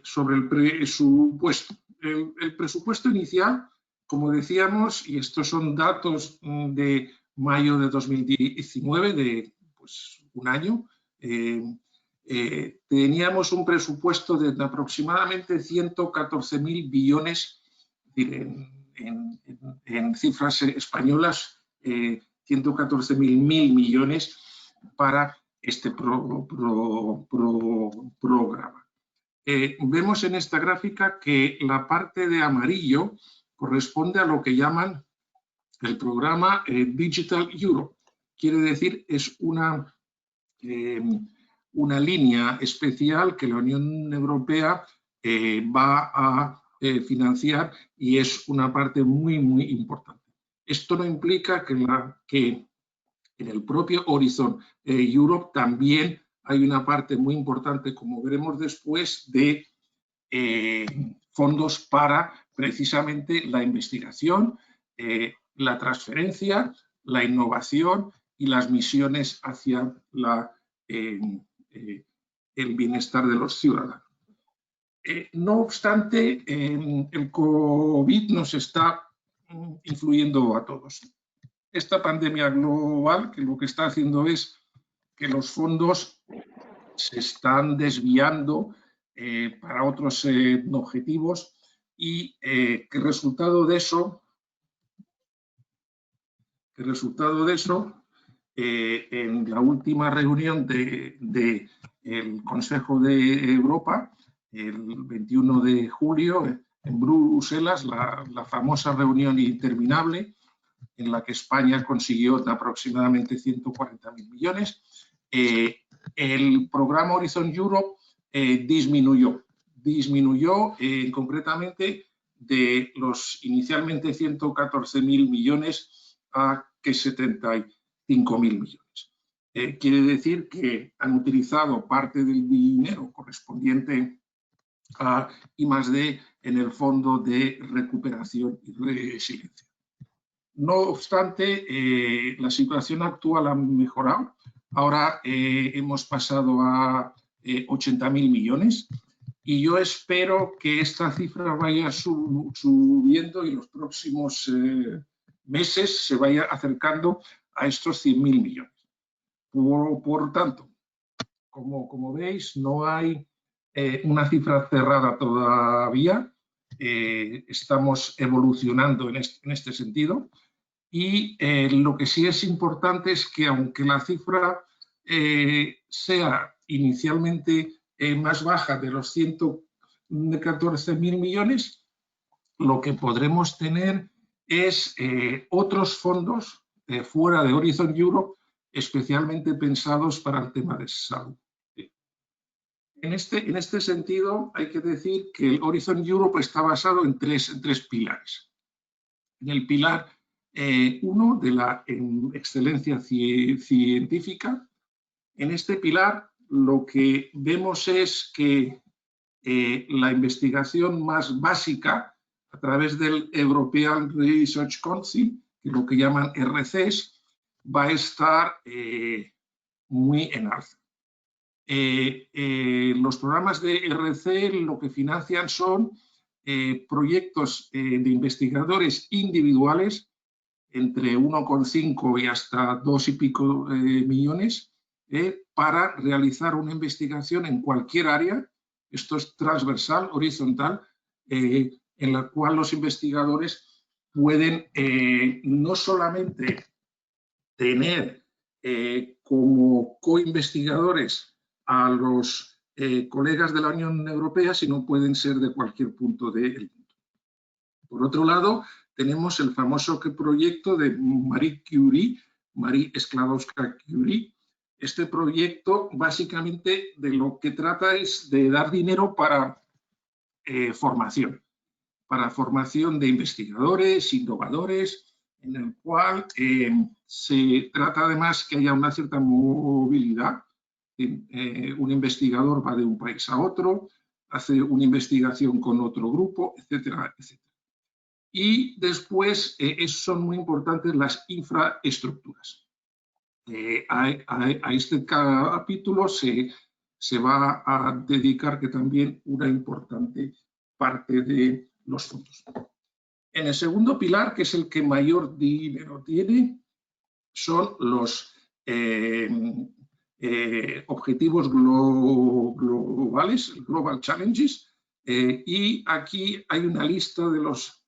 sobre el presupuesto. El presupuesto inicial, como decíamos, y estos son datos de mayo de 2019, de pues, un año, teníamos un presupuesto de aproximadamente 114.000 billones, en cifras españolas, 114.000 millones para este programa. Vemos en esta gráfica que la parte de amarillo corresponde a lo que llaman el programa Digital Europe. Quiere decir, es una línea especial que la Unión Europea va a financiar, y es una parte muy, muy importante. Esto no implica que en el propio Horizon Europe también hay una parte muy importante, como veremos después, de fondos para precisamente la investigación, la transferencia, la innovación y las misiones hacia el bienestar de los ciudadanos. No obstante, el COVID nos está influyendo a todos. Esta pandemia global, que lo que está haciendo es que los fondos se están desviando para otros objetivos, y que el resultado de eso en la última reunión del Consejo de Europa, el 21 de julio, en Bruselas, la famosa reunión interminable, en la que España consiguió aproximadamente 140.000 millones, el programa Horizon Europe disminuyó concretamente de los inicialmente 114.000 millones a que 75.000 millones. Quiere decir que han utilizado parte del dinero correspondiente a I+D en el Fondo de Recuperación y Resiliencia. No obstante, la situación actual ha mejorado. Ahora hemos pasado a 80.000 millones y yo espero que esta cifra vaya subiendo y en los próximos meses se vaya acercando a estos 100.000 millones. Por tanto, como veis, no hay una cifra cerrada todavía. Estamos evolucionando en este sentido. Y lo que sí es importante es que aunque la cifra sea inicialmente más baja de los 114.000 millones, lo que podremos tener es otros fondos fuera de Horizon Europe, especialmente pensados para el tema de salud. En este sentido, hay que decir que el Horizon Europe está basado en tres pilares. En el pilar 1 de la excelencia científica. En este pilar lo que vemos es que la investigación más básica a través del European Research Council, que es lo que llaman RCs, va a estar muy en alza. Los programas de RC lo que financian son proyectos de investigadores individuales entre 1,5 y hasta 2 y pico millones para realizar una investigación en cualquier área. Esto es transversal, horizontal, en la cual los investigadores pueden no solamente tener como coinvestigadores a los colegas de la Unión Europea, sino pueden ser de cualquier punto del mundo. Por otro lado, tenemos el famoso proyecto de Marie Curie, Marie Sklodowska-Curie. Este proyecto básicamente de lo que trata es de dar dinero para formación de investigadores, innovadores, en el cual se trata además que haya una cierta movilidad. Un investigador va de un país a otro, hace una investigación con otro grupo, etcétera, etcétera. Y después son muy importantes las infraestructuras. A este capítulo se va a dedicar que también una importante parte de los fondos. En el segundo pilar, que es el que mayor dinero tiene, son los objetivos globales, Global Challenges, y aquí hay una lista de los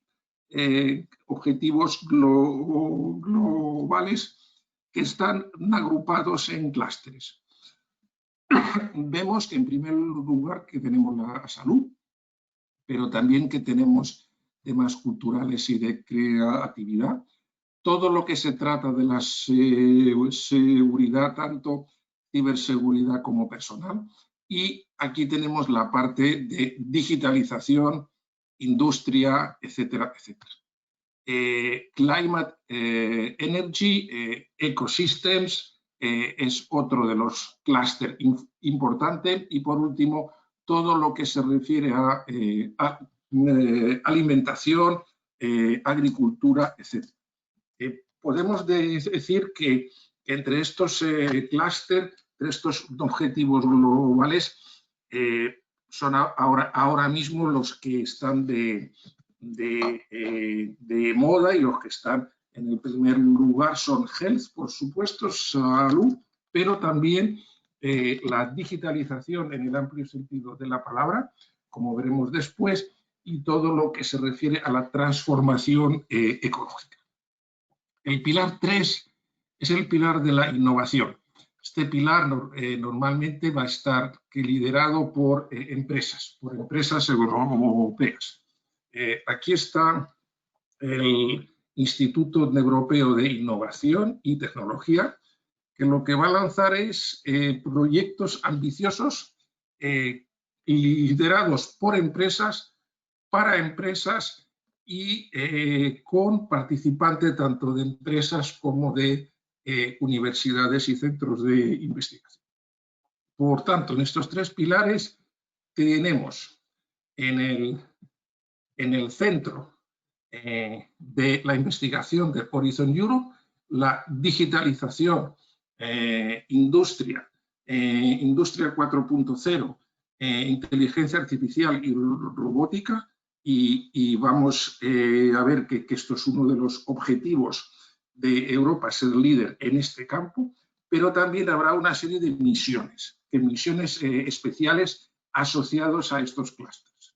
objetivos globales que están agrupados en clústeres. Vemos que en primer lugar que tenemos la salud, pero también que tenemos temas culturales y de creatividad. Todo lo que se trata de la seguridad, tanto ciberseguridad como personal. Y aquí tenemos la parte de digitalización, industria, etcétera, etcétera. Climate Energy, Ecosystems, es otro de los clústeres importantes. Y por último, todo lo que se refiere a alimentación, agricultura, etcétera. Podemos decir que entre estos clústeres, estos objetivos globales, son ahora mismo los que están de moda, y los que están en el primer lugar son health, por supuesto, salud, pero también la digitalización en el amplio sentido de la palabra, como veremos después, y todo lo que se refiere a la transformación ecológica. El pilar 3 es el pilar de la innovación. Este pilar normalmente va a estar liderado por empresas europeas. Aquí está el Instituto Europeo de Innovación y Tecnología, que lo que va a lanzar es proyectos ambiciosos liderados por empresas, para empresas y con participantes tanto de empresas como de universidades y centros de investigación. Por tanto, en estos tres pilares tenemos en el centro de la investigación de Horizon Europe la digitalización, industria 4.0, inteligencia artificial y robótica, y vamos a ver que esto es uno de los objetivos de Europa, ser líder en este campo, pero también habrá una serie de misiones especiales asociados a estos clústeres.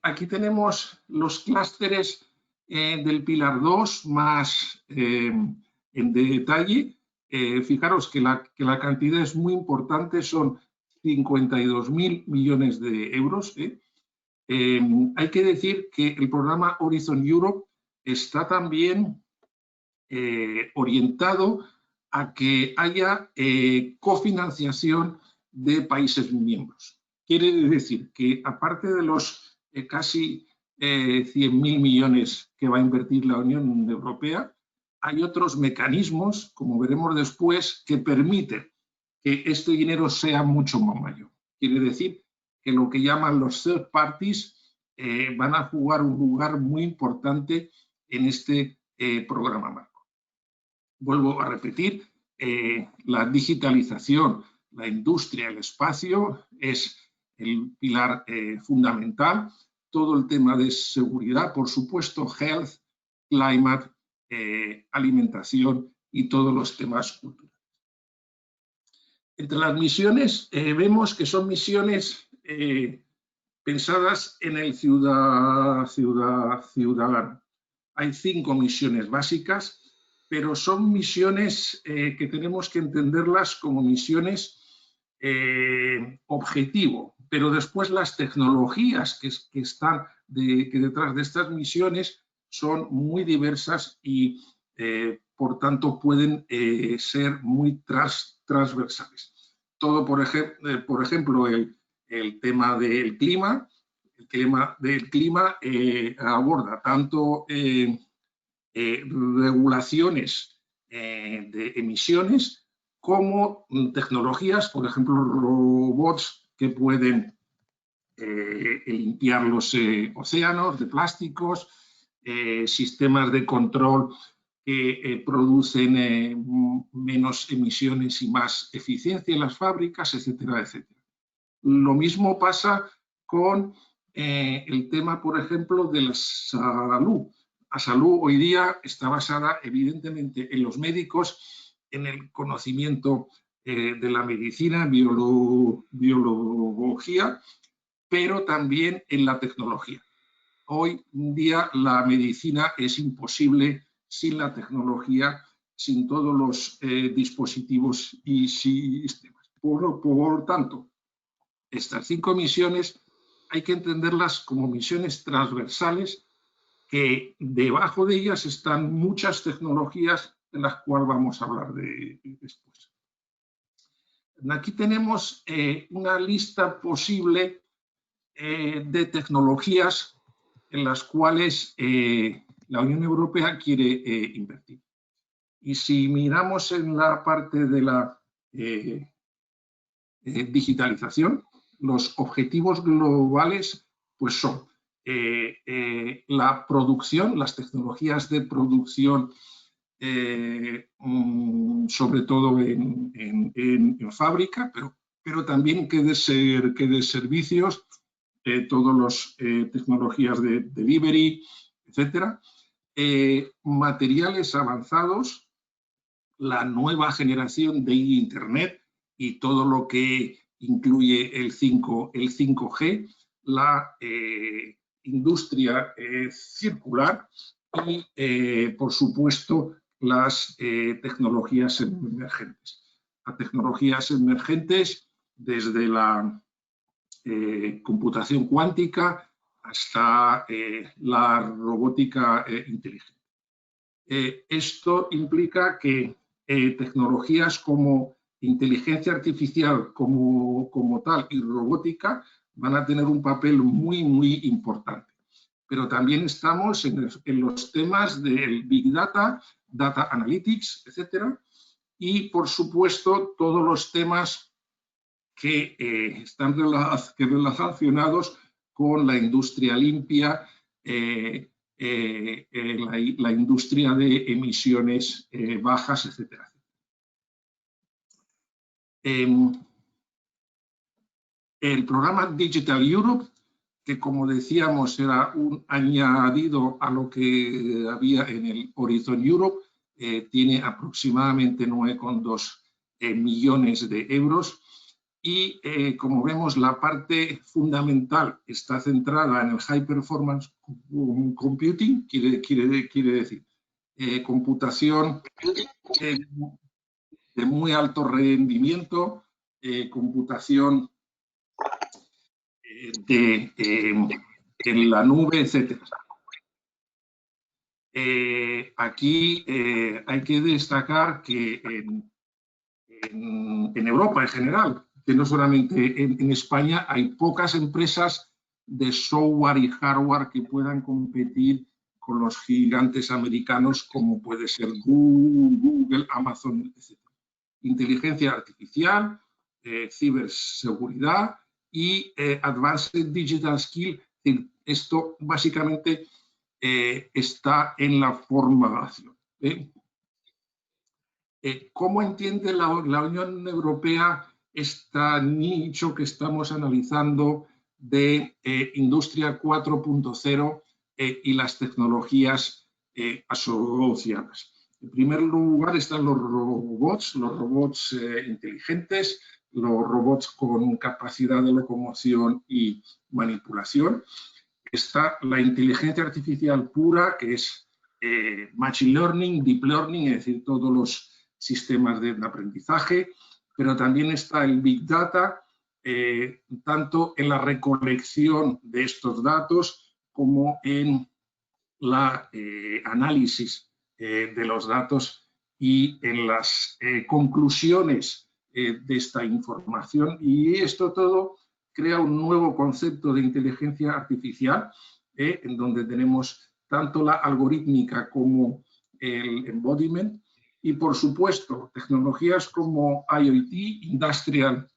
Aquí tenemos los clústeres del pilar 2 más en detalle. Fijaros que la cantidad es muy importante, son 52.000 millones de euros. Hay que decir que el programa Horizon Europe está también orientado a que haya cofinanciación de países miembros. Quiere decir que aparte de los casi 100.000 millones que va a invertir la Unión Europea, hay otros mecanismos, como veremos después, que permiten que este dinero sea mucho más mayor. Quiere decir que lo que llaman los third parties van a jugar un lugar muy importante en este programa marco. Vuelvo a repetir, la digitalización, la industria, el espacio es el pilar fundamental. Todo el tema de seguridad, por supuesto, health, climate, alimentación y todos los temas culturales. Entre las misiones vemos que son misiones pensadas en el ciudadano. Hay 5 misiones básicas, pero son misiones que tenemos que entenderlas como misiones objetivo, pero después las tecnologías que están detrás de estas misiones son muy diversas y por tanto pueden ser muy transversales. Todo, por ejemplo, el tema del clima. El tema del clima aborda tanto regulaciones de emisiones como tecnologías, por ejemplo, robots que pueden limpiar los océanos de plásticos, sistemas de control que producen menos emisiones y más eficiencia en las fábricas, etcétera, etcétera. Lo mismo pasa con el tema, por ejemplo, de la salud. La salud hoy día está basada evidentemente en los médicos, en el conocimiento de la medicina, biología, pero también en la tecnología. Hoy día la medicina es imposible sin la tecnología, sin todos los dispositivos y sistemas. Por tanto, estas 5 misiones hay que entenderlas como misiones transversales, que debajo de ellas están muchas tecnologías de las cuales vamos a hablar después. Aquí tenemos una lista posible de tecnologías en las cuales la Unión Europea quiere invertir. Y si miramos en la parte de la digitalización, los objetivos globales pues son la producción, las tecnologías de producción, sobre todo en fábrica, pero también que de servicios, todas las tecnologías de delivery, etcétera, materiales avanzados, la nueva generación de Internet y todo lo que incluye el 5G, la industria circular y, por supuesto, las tecnologías emergentes. A tecnologías emergentes desde la computación cuántica hasta la robótica inteligente. Esto implica que tecnologías como inteligencia artificial como tal y robótica van a tener un papel muy importante. Pero también estamos en los temas del Big Data, Data Analytics, etcétera, y por supuesto todos los temas que están relacionados con la industria limpia, la industria de emisiones bajas, etcétera. El programa Digital Europe, que como decíamos era un añadido a lo que había en el Horizon Europe, tiene aproximadamente 9,2 millones de euros y como vemos la parte fundamental está centrada en el High Performance Computing, quiere decir computación de muy alto rendimiento, computación en la nube, etc. Aquí hay que destacar que en Europa en general, que no solamente en España, hay pocas empresas de software y hardware que puedan competir con los gigantes americanos como puede ser Google, Amazon, etc. Inteligencia artificial, ciberseguridad y Advanced Digital Skill. Esto básicamente está en la formación. ¿Cómo entiende la Unión Europea este nicho que estamos analizando de Industria 4.0 y las tecnologías asociadas? En primer lugar están los robots inteligentes, los robots con capacidad de locomoción y manipulación. Está la inteligencia artificial pura, que es Machine Learning, Deep Learning, es decir, todos los sistemas de aprendizaje, pero también está el Big Data, tanto en la recolección de estos datos como en la análisis de los datos y en las conclusiones de esta información. Y esto todo crea un nuevo concepto de inteligencia artificial, en donde tenemos tanto la algorítmica como el embodiment y, por supuesto, tecnologías como IoT, Industrial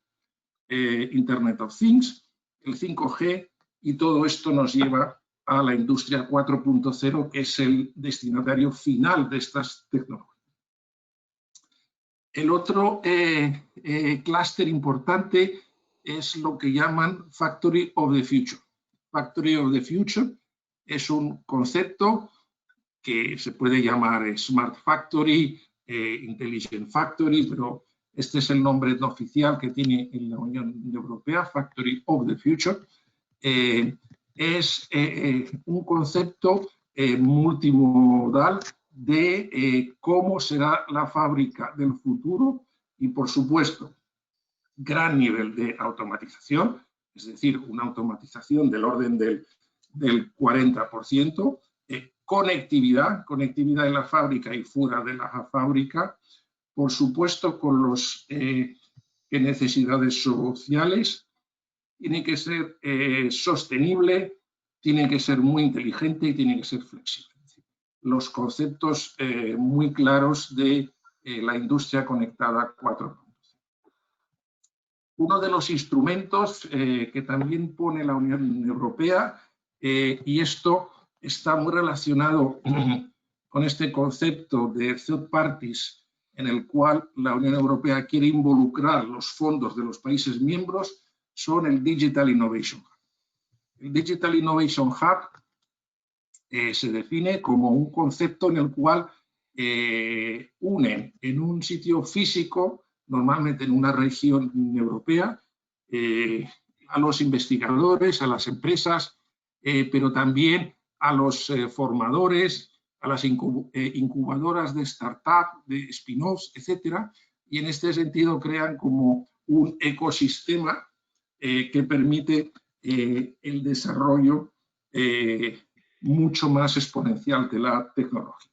Internet of Things, el 5G, y todo esto nos lleva a la industria 4.0, que es el destinatario final de estas tecnologías. El otro clúster importante es lo que llaman Factory of the Future. Factory of the Future es un concepto que se puede llamar Smart Factory, Intelligent Factory, pero este es el nombre no oficial que tiene en la Unión Europea, Factory of the Future. Es un concepto multimodal de cómo será la fábrica del futuro y, por supuesto, gran nivel de automatización, es decir, una automatización del orden del 40%, conectividad en la fábrica y fuera de la fábrica, por supuesto con las necesidades sociales, tiene que ser sostenible, tiene que ser muy inteligente y tiene que ser flexible. Los conceptos muy claros de la industria conectada 4.0. Uno de los instrumentos que también pone la Unión Europea, y esto está muy relacionado con este concepto de third parties, en el cual la Unión Europea quiere involucrar los fondos de los países miembros, son el Digital Innovation Hub. El Digital Innovation Hub se define como un concepto en el cual unen en un sitio físico, normalmente en una región europea, a los investigadores, a las empresas, pero también a los formadores, a las incubadoras de startup, de spin-offs, etcétera, y en este sentido crean como un ecosistema que permite el desarrollo mucho más exponencial de la tecnología.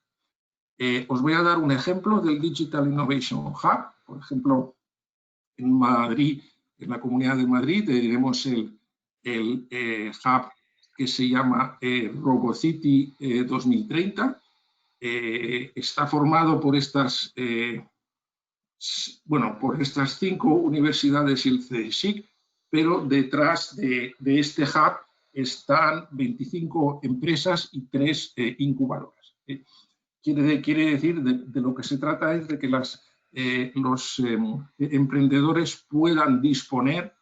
Os voy a dar un ejemplo del Digital Innovation Hub. Por ejemplo, en Madrid, en la Comunidad de Madrid, tenemos el hub que se llama RoboCity 2030. Está formado por estas, por estas 5 universidades y el CSIC, pero detrás de este hub están 25 empresas y 3 incubadoras. Quiere decir, de lo que se trata es de que los emprendedores puedan disponer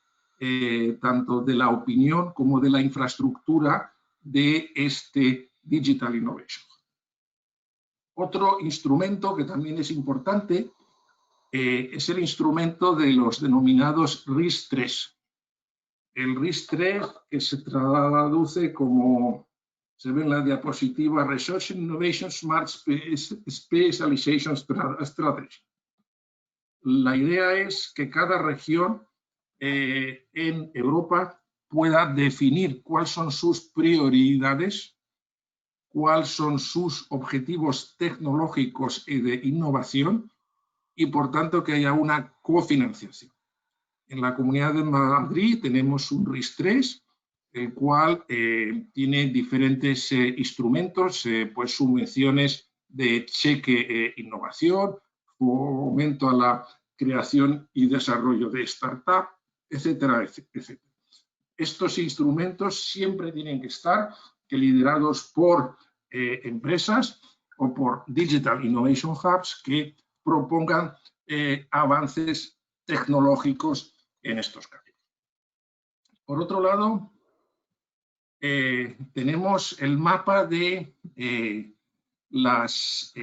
tanto de la opinión como de la infraestructura de este Digital Innovation. Otro instrumento que también es importante es el instrumento de los denominados RIS3. El RIS3, que se traduce como, se ve en la diapositiva, Research and Innovation Smart Specialization Strategy. La idea es que cada región en Europa pueda definir cuáles son sus prioridades, cuáles son sus objetivos tecnológicos y de innovación y, por tanto, que haya una cofinanciación. En la Comunidad de Madrid tenemos un RIS3, el cual tiene diferentes instrumentos, pues subvenciones de cheque innovación, fomento a la creación y desarrollo de startup, etcétera, etcétera. Estos instrumentos siempre tienen que estar liderados por empresas o por Digital Innovation Hubs que propongan avances tecnológicos en estos campos. Por otro lado, tenemos el mapa de las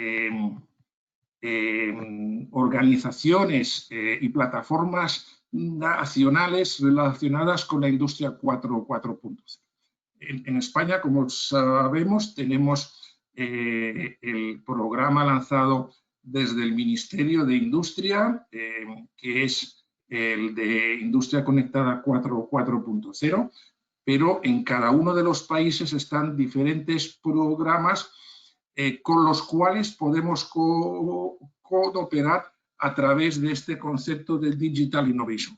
organizaciones y plataformas nacionales relacionadas con la industria 4.0. En España, como sabemos, tenemos el programa lanzado desde el Ministerio de Industria, que es el de Industria Conectada 4.0, pero en cada uno de los países están diferentes programas con los cuales podemos cooperar a través de este concepto de Digital Innovation.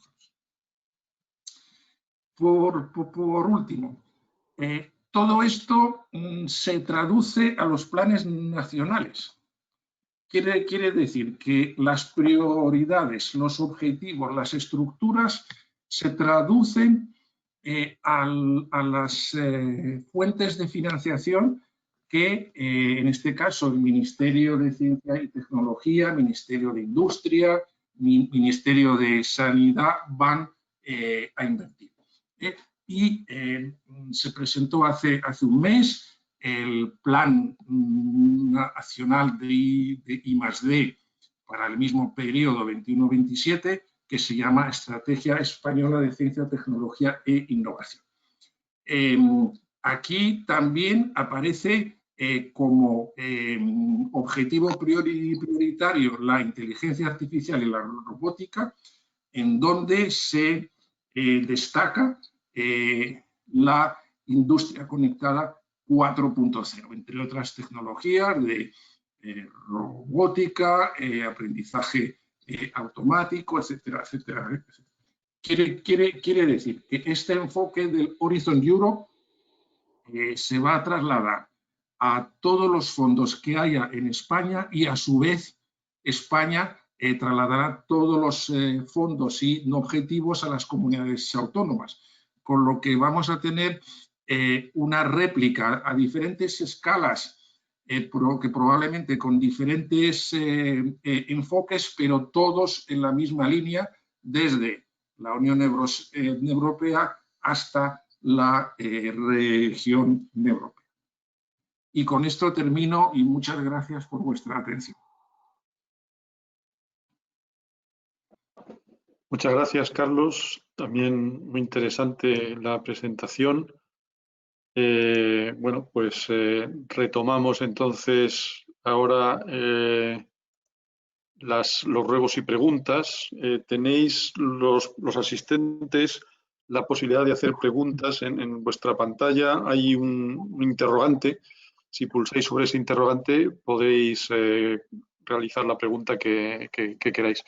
Por último, todo esto se traduce a los planes nacionales. Quiere decir que las prioridades, los objetivos, las estructuras se traducen a las fuentes de financiación que, en este caso, el Ministerio de Ciencia y Tecnología, Ministerio de Industria, Ministerio de Sanidad van a invertir. Y se presentó hace un mes el Plan Nacional de I+D para el mismo periodo 21-27, que se llama Estrategia Española de Ciencia, Tecnología e Innovación. Aquí también aparece como objetivo prioritario la inteligencia artificial y la robótica, en donde se destaca la industria conectada 4.0, entre otras tecnologías de robótica, aprendizaje automático, etcétera, etcétera. Quiere decir que este enfoque del Horizon Europe se va a trasladar a todos los fondos que haya en España y, a su vez, España trasladará todos los fondos y objetivos a las comunidades autónomas, con lo que vamos a tener una réplica a diferentes escalas, que probablemente con diferentes enfoques, pero todos en la misma línea, desde la Unión Europea hasta la región europea. Y con esto termino y muchas gracias por vuestra atención. Muchas gracias, Carlos. También muy interesante la presentación. Bueno, pues retomamos entonces ahora los ruegos y preguntas. Tenéis los asistentes la posibilidad de hacer preguntas en vuestra pantalla. Hay un interrogante. Si pulsáis sobre ese interrogante podéis realizar la pregunta que queráis.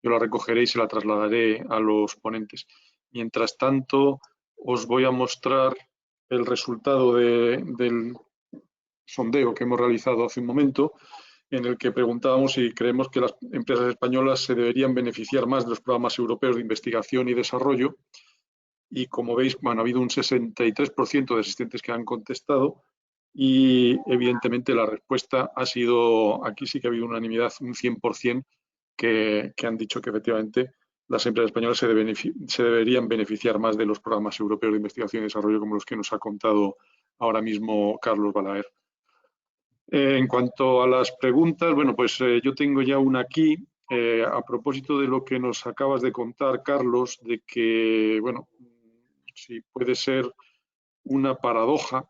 Yo la recogeré y se la trasladaré a los ponentes. Mientras tanto, os voy a mostrar el resultado del sondeo que hemos realizado hace un momento, en el que preguntábamos si creemos que las empresas españolas se deberían beneficiar más de los programas europeos de investigación y desarrollo. Y como veis, bueno, ha habido un 63% de asistentes que han contestado y evidentemente la respuesta ha sido, aquí sí que ha habido unanimidad, un 100% que han dicho que efectivamente las empresas españolas se deberían beneficiar más de los programas europeos de investigación y desarrollo como los que nos ha contado ahora mismo Carlos Balaguer. En cuanto a las preguntas, bueno, pues yo tengo ya una aquí. A propósito de lo que nos acabas de contar, Carlos, de que, bueno, si puede ser una paradoja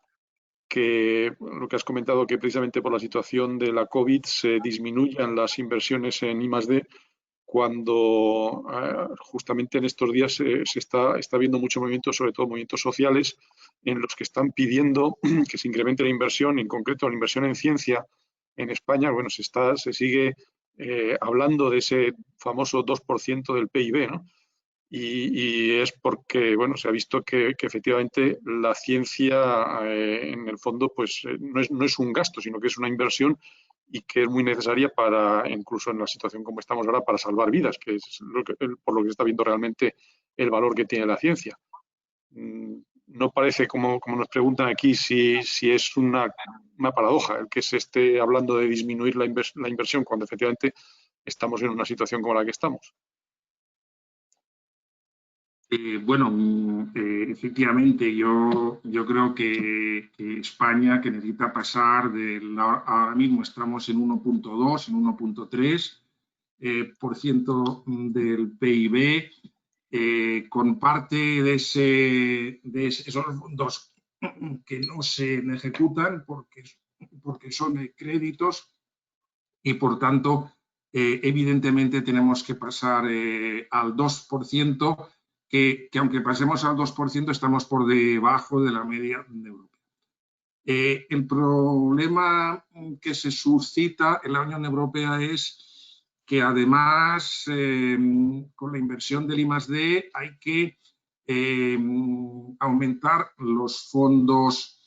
que lo que has comentado, que precisamente por la situación de la COVID se disminuyan las inversiones en I+D, cuando justamente en estos días se está viendo mucho movimiento, sobre todo movimientos sociales, en los que están pidiendo que se incremente la inversión, en concreto la inversión en ciencia en España. Bueno, se sigue hablando de ese famoso 2% del PIB, ¿no? Y es porque, bueno, se ha visto que efectivamente la ciencia, en el fondo, pues no es un gasto, sino que es una inversión y que es muy necesaria para, incluso en la situación como estamos ahora, para salvar vidas, que es por lo que se está viendo realmente el valor que tiene la ciencia. No parece, como nos preguntan aquí, si es una paradoja el que se esté hablando de disminuir la inversión cuando efectivamente estamos en una situación como la que estamos. Bueno, efectivamente, yo creo que España, que necesita pasar ahora mismo estamos en 1.2, en 1.3% del PIB, con parte de esos fondos que no se ejecutan porque son créditos y, por tanto, evidentemente tenemos que pasar al 2%, que aunque pasemos al 2% estamos por debajo de la media de Europa. El problema que se suscita en la Unión Europea es que además con la inversión del I+D hay que aumentar los fondos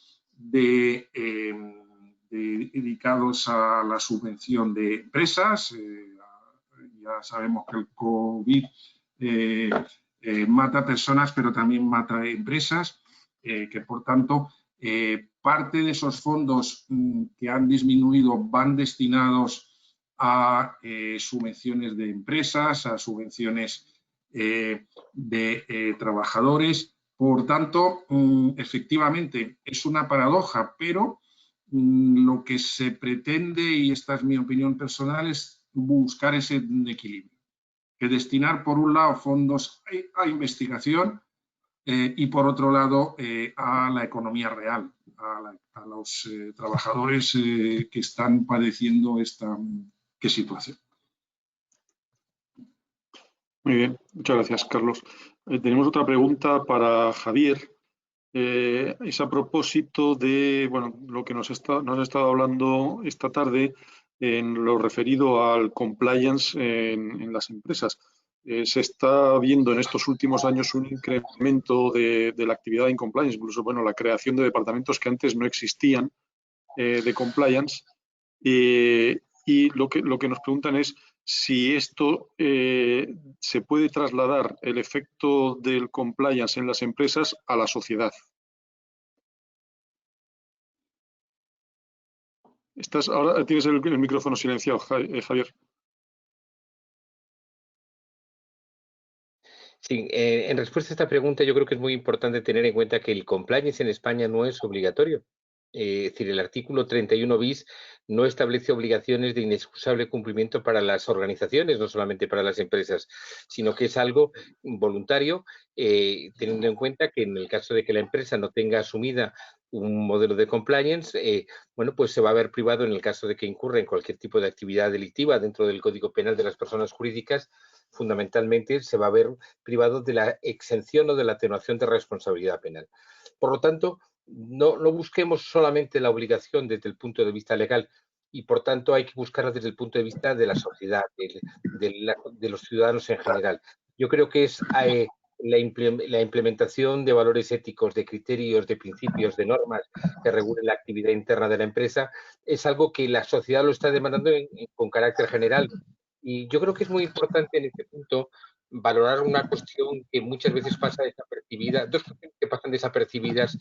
dedicados a la subvención de empresas. Ya sabemos que el COVID mata personas, pero también mata empresas, que por tanto parte de esos fondos que han disminuido van destinados a subvenciones de empresas, a subvenciones de trabajadores. Por tanto, efectivamente, es una paradoja, pero lo que se pretende, y esta es mi opinión personal, es buscar ese equilibrio. Que destinar, por un lado, fondos a investigación y, por otro lado, a la economía real, a los trabajadores que están padeciendo esta situación. Muy bien, muchas gracias, Carlos. Tenemos otra pregunta para Javier. Es a propósito de lo que nos ha estado hablando esta tarde en lo referido al compliance en las empresas. Se está viendo en estos últimos años un incremento de la actividad en compliance, incluso la creación de departamentos que antes no existían de compliance. Y lo que nos preguntan es si esto se puede trasladar el efecto del compliance en las empresas a la sociedad. Ahora tienes el micrófono silenciado, Javier. Sí, en respuesta a esta pregunta, yo creo que es muy importante tener en cuenta que el compliance en España no es obligatorio. Es decir, el artículo 31 bis no establece obligaciones de inexcusable cumplimiento para las organizaciones, no solamente para las empresas, sino que es algo voluntario, teniendo en cuenta que en el caso de que la empresa no tenga asumida un modelo de compliance, bueno, pues se va a ver privado en el caso de que incurra en cualquier tipo de actividad delictiva dentro del Código Penal de las personas jurídicas. Fundamentalmente se va a ver privado de la exención o de la atenuación de responsabilidad penal. Por lo tanto, no busquemos solamente la obligación desde el punto de vista legal, y por tanto hay que buscarla desde el punto de vista de la sociedad, de los ciudadanos en general. Yo creo que es la implementación de valores éticos, de criterios, de principios, de normas que regulen la actividad interna de la empresa, es algo que la sociedad lo está demandando con carácter general. Y yo creo que es muy importante en este punto valorar una cuestión que muchas veces pasa desapercibida, dos cuestiones que pasan desapercibidas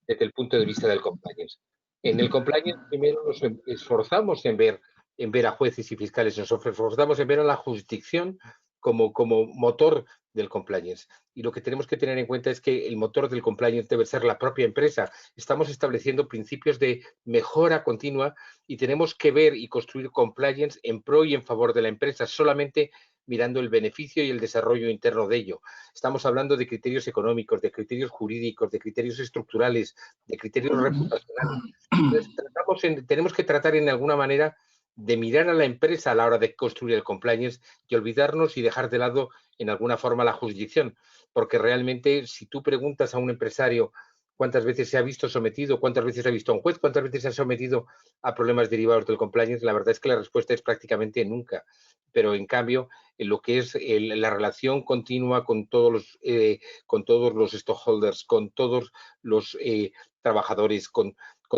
desde el punto de vista del compliance. En el compliance primero nos esforzamos en ver a jueces y fiscales, nos esforzamos en ver a la jurisdicción como motor del compliance. Y lo que tenemos que tener en cuenta es que el motor del compliance debe ser la propia empresa. Estamos estableciendo principios de mejora continua y tenemos que ver y construir compliance en pro y en favor de la empresa, solamente mirando el beneficio y el desarrollo interno de ello. Estamos hablando de criterios económicos, de criterios jurídicos, de criterios estructurales, de criterios reputacionales. Entonces, tenemos que tratar en alguna manera de mirar a la empresa a la hora de construir el compliance y olvidarnos y dejar de lado en alguna forma la jurisdicción, porque realmente si tú preguntas a un empresario cuántas veces se ha visto sometido, cuántas veces ha visto a un juez, cuántas veces se ha sometido a problemas derivados del compliance, la verdad es que la respuesta es prácticamente nunca. Pero en cambio, en lo que es la relación continua con todos los stakeholders, con todos los trabajadores, con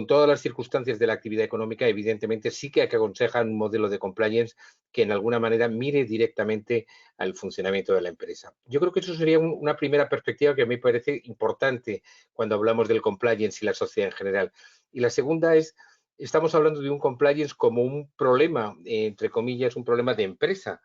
todas las circunstancias de la actividad económica, evidentemente sí que aconseja un modelo de compliance que en alguna manera mire directamente al funcionamiento de la empresa. Yo creo que eso sería una primera perspectiva que a mí me parece importante cuando hablamos del compliance y la sociedad en general. Y la segunda es, estamos hablando de un compliance como un problema, entre comillas, un problema de empresa,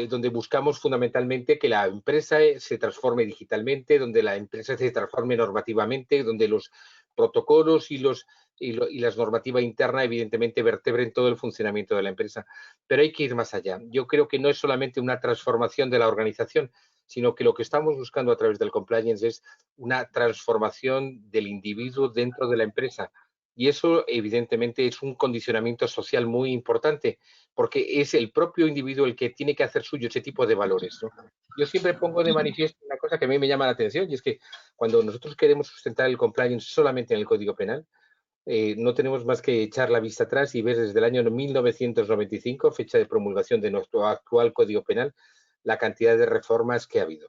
donde buscamos fundamentalmente que la empresa se transforme digitalmente, donde la empresa se transforme normativamente, donde los protocolos y las normativas internas evidentemente vertebren todo el funcionamiento de la empresa. Pero hay que ir más allá. Yo creo que no es solamente una transformación de la organización, sino que lo que estamos buscando a través del compliance es una transformación del individuo dentro de la empresa. Y eso evidentemente es un condicionamiento social muy importante, porque es el propio individuo el que tiene que hacer suyo ese tipo de valores, ¿no? Yo siempre pongo de manifiesto una cosa que a mí me llama la atención, y es que cuando nosotros queremos sustentar el compliance solamente en el Código Penal, no tenemos más que echar la vista atrás y ver desde el año 1995, fecha de promulgación de nuestro actual Código Penal, la cantidad de reformas que ha habido.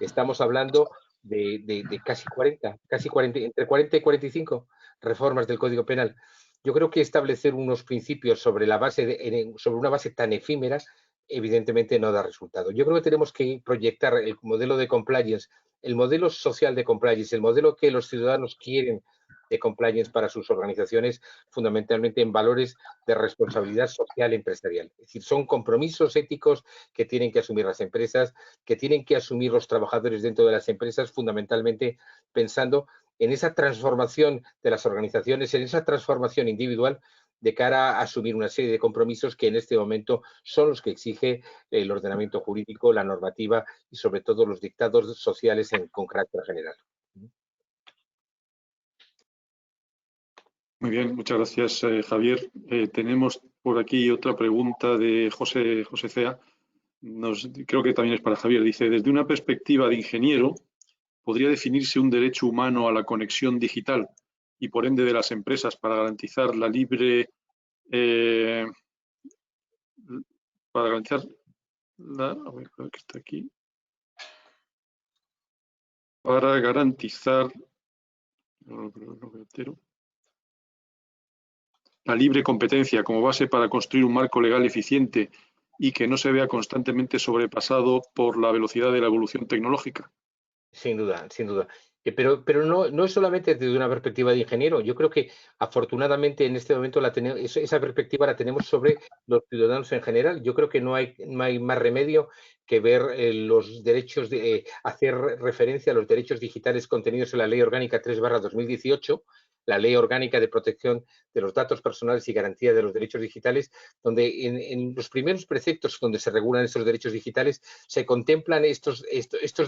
Estamos hablando de casi 40, entre 40 y 45 reformas del Código Penal. Yo creo que establecer unos principios sobre una base tan efímera, evidentemente no da resultado. Yo creo que tenemos que proyectar el modelo de compliance, el modelo social de compliance, el modelo que los ciudadanos quieren de compliance para sus organizaciones, fundamentalmente en valores de responsabilidad social empresarial. Es decir, son compromisos éticos que tienen que asumir las empresas, que tienen que asumir los trabajadores dentro de las empresas, fundamentalmente pensando en esa transformación de las organizaciones, en esa transformación individual de cara a asumir una serie de compromisos que en este momento son los que exige el ordenamiento jurídico, la normativa y sobre todo los dictados sociales con carácter general. Muy bien, muchas gracias, Javier. Tenemos por aquí otra pregunta de José Cea. Creo que también es para Javier. Dice, desde una perspectiva de ingeniero, ¿podría definirse un derecho humano a la conexión digital y por ende de las empresas para garantizar la libre a ver, creo que está aquí, para garantizar la libre competencia como base para construir un marco legal eficiente y que no se vea constantemente sobrepasado por la velocidad de la evolución tecnológica? Sin duda, sin duda. Pero no es solamente desde una perspectiva de ingeniero. Yo creo que afortunadamente en este momento esa perspectiva la tenemos sobre los ciudadanos en general. Yo creo que no hay más remedio que ver los derechos hacer referencia a los derechos digitales contenidos en la Ley Orgánica 3/2018, la Ley Orgánica de Protección de los Datos Personales y Garantía de los Derechos Digitales, donde en los primeros preceptos donde se regulan estos derechos digitales se contemplan estos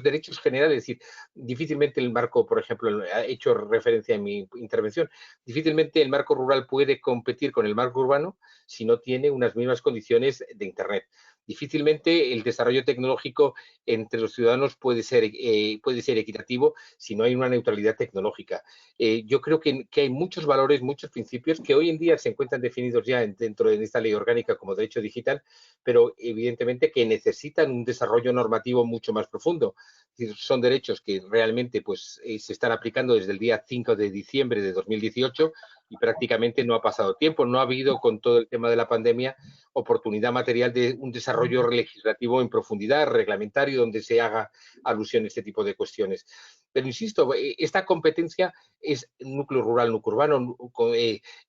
derechos generales. Es decir, difícilmente el marco, por ejemplo, he hecho referencia en mi intervención, difícilmente el marco rural puede competir con el marco urbano si no tiene unas mismas condiciones de Internet. Difícilmente el desarrollo tecnológico entre los ciudadanos puede ser equitativo si no hay una neutralidad tecnológica. Yo creo que hay muchos valores, muchos principios que hoy en día se encuentran definidos ya dentro de esta ley orgánica como derecho digital, pero evidentemente que necesitan un desarrollo normativo mucho más profundo. Es decir, son derechos que realmente se están aplicando desde el día 5 de diciembre de 2018 y prácticamente no ha pasado tiempo. No ha habido, con todo el tema de la pandemia, oportunidad material de un desarrollo legislativo en profundidad, reglamentario, donde se haga alusión a este tipo de cuestiones. Pero insisto, esta competencia es núcleo rural, núcleo urbano,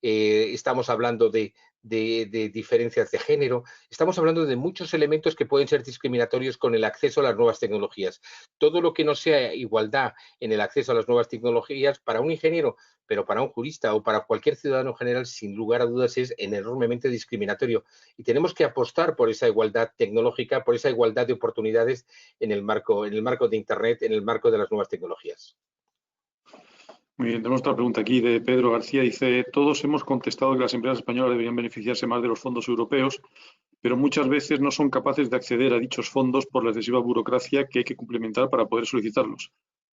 estamos hablando de diferencias de género, estamos hablando de muchos elementos que pueden ser discriminatorios con el acceso a las nuevas tecnologías. Todo lo que no sea igualdad en el acceso a las nuevas tecnologías para un ingeniero, pero para un jurista o para cualquier ciudadano general, sin lugar a dudas, es enormemente discriminatorio. Y tenemos que apostar por esa igualdad tecnológica, por esa igualdad de oportunidades en el marco de Internet, en el marco de las nuevas tecnologías. Muy bien, tenemos otra pregunta aquí de Pedro García. Dice, todos hemos contestado que las empresas españolas deberían beneficiarse más de los fondos europeos, pero muchas veces no son capaces de acceder a dichos fondos por la excesiva burocracia que hay que cumplimentar para poder solicitarlos.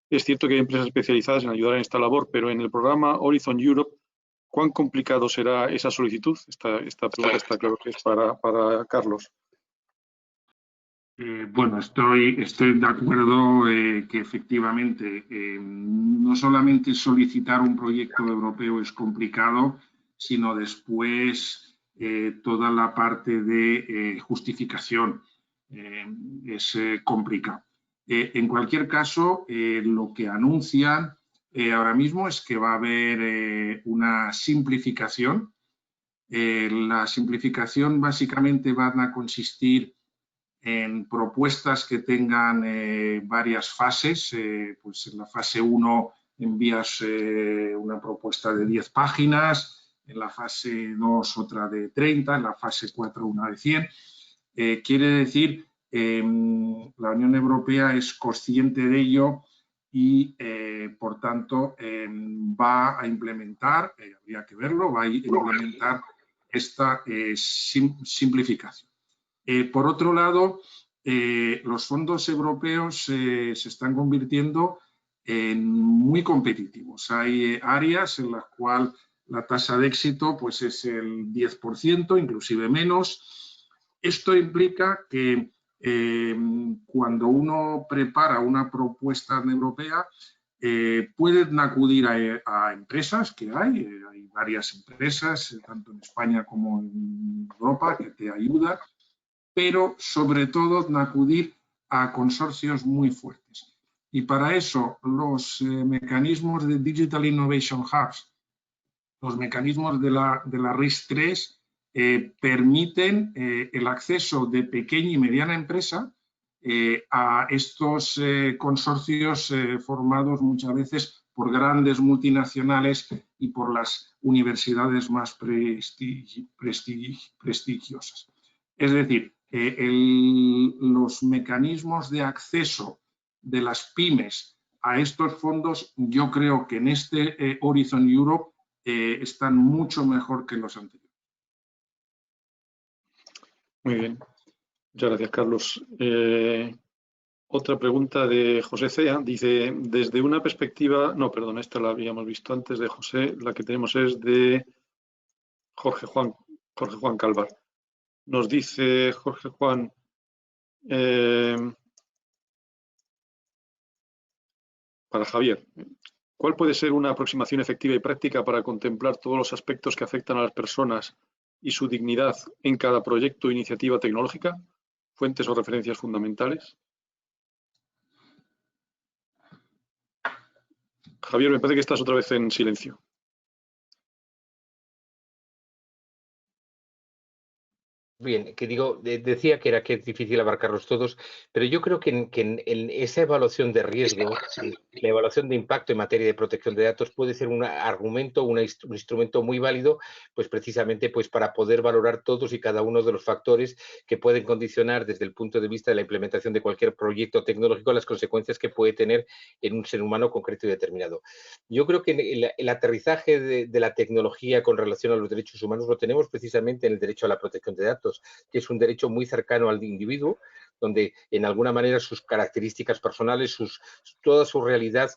Es cierto que hay empresas especializadas en ayudar en esta labor, pero en el programa Horizon Europe, ¿cuán complicado será esa solicitud? Esta pregunta está claro que es para Carlos. Bueno, estoy de acuerdo que efectivamente no solamente solicitar un proyecto europeo es complicado, sino después toda la parte de justificación es complicado. En cualquier caso, lo que anuncian ahora mismo es que va a haber una simplificación. La simplificación básicamente va a consistir en propuestas que tengan varias fases. Pues en la fase 1 envías una propuesta de 10 páginas, en la fase 2 otra de 30, en la fase 4 una de 100. Quiere decir, la Unión Europea es consciente de ello y, por tanto, va a implementar, habría que verlo, va a implementar esta simplificación. Por otro lado, los fondos europeos se están convirtiendo en muy competitivos. Hay áreas en las cuales la tasa de éxito pues, es el 10%, inclusive menos. Esto implica que cuando uno prepara una propuesta europea, pueden acudir a empresas que hay varias empresas, tanto en España como en Europa, que te ayudan, pero sobre todo acudir a consorcios muy fuertes. Y para eso los mecanismos de Digital Innovation Hubs, los mecanismos de la RIS3, permiten el acceso de pequeña y mediana empresa a estos consorcios formados muchas veces por grandes multinacionales y por las universidades más prestigiosas. Es decir, los mecanismos de acceso de las pymes a estos fondos, yo creo que en este Horizon Europe están mucho mejor que los anteriores. Muy bien. Muchas gracias, Carlos. Otra pregunta de José Cea. Dice, desde una perspectiva... No, perdón, esta la habíamos visto antes de José. La que tenemos es de Jorge Juan Calvar. Nos dice Jorge Juan, para Javier, ¿cuál puede ser una aproximación efectiva y práctica para contemplar todos los aspectos que afectan a las personas y su dignidad en cada proyecto o iniciativa tecnológica? ¿Fuentes o referencias fundamentales? Javier, me parece que estás otra vez en silencio. Bien, que digo, decía que es difícil abarcarlos todos, pero yo creo que en esa evaluación de riesgo, la evaluación de impacto en materia de protección de datos puede ser un argumento, un instrumento muy válido, pues precisamente pues para poder valorar todos y cada uno de los factores que pueden condicionar desde el punto de vista de la implementación de cualquier proyecto tecnológico las consecuencias que puede tener en un ser humano concreto y determinado. Yo creo que el aterrizaje de la tecnología con relación a los derechos humanos lo tenemos precisamente en el derecho a la protección de datos, que es un derecho muy cercano al individuo, donde en alguna manera sus características personales, toda su realidad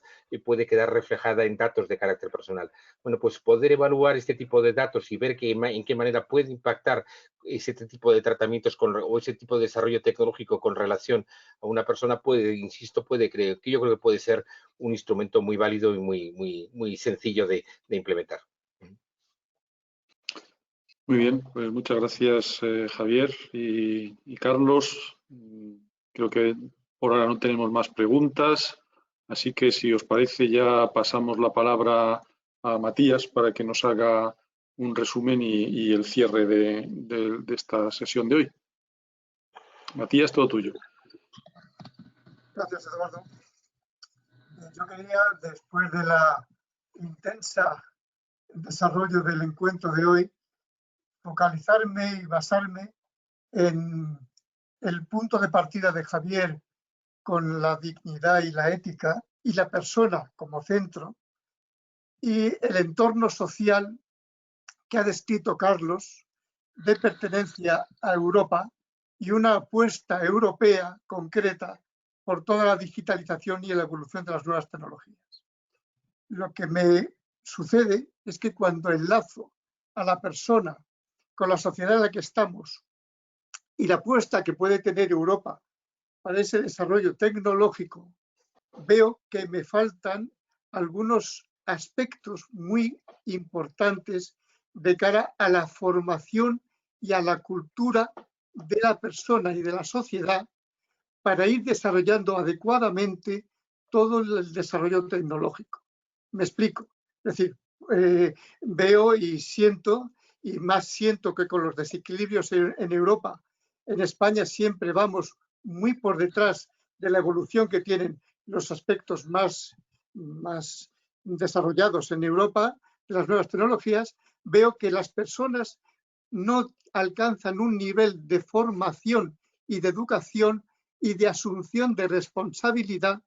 puede quedar reflejada en datos de carácter personal. Bueno, pues poder evaluar este tipo de datos y ver en qué manera puede impactar ese tipo de tratamientos o ese tipo de desarrollo tecnológico con relación a una persona insisto, yo creo que puede ser un instrumento muy válido y muy sencillo de implementar. Muy bien, pues muchas gracias Javier y Carlos. Creo que por ahora no tenemos más preguntas, así que si os parece ya pasamos la palabra a Matías para que nos haga un resumen y el cierre de esta sesión de hoy. Matías, todo tuyo. Gracias, Eduardo. Yo quería, después de la intensa desarrollo del encuentro de hoy, focalizarme y basarme en el punto de partida de Javier con la dignidad y la ética y la persona como centro y el entorno social que ha descrito Carlos de pertenencia a Europa y una apuesta europea concreta por toda la digitalización y la evolución de las nuevas tecnologías. Lo que me sucede es que cuando enlazo a la persona con la sociedad en la que estamos y la apuesta que puede tener Europa para ese desarrollo tecnológico, veo que me faltan algunos aspectos muy importantes de cara a la formación y a la cultura de la persona y de la sociedad para ir desarrollando adecuadamente todo el desarrollo tecnológico. Me explico. Es decir, veo y siento, y más siento que con los desequilibrios en Europa, en España siempre vamos muy por detrás de la evolución que tienen los aspectos más desarrollados en Europa, de las nuevas tecnologías, veo que las personas no alcanzan un nivel de formación y de educación y de asunción de responsabilidad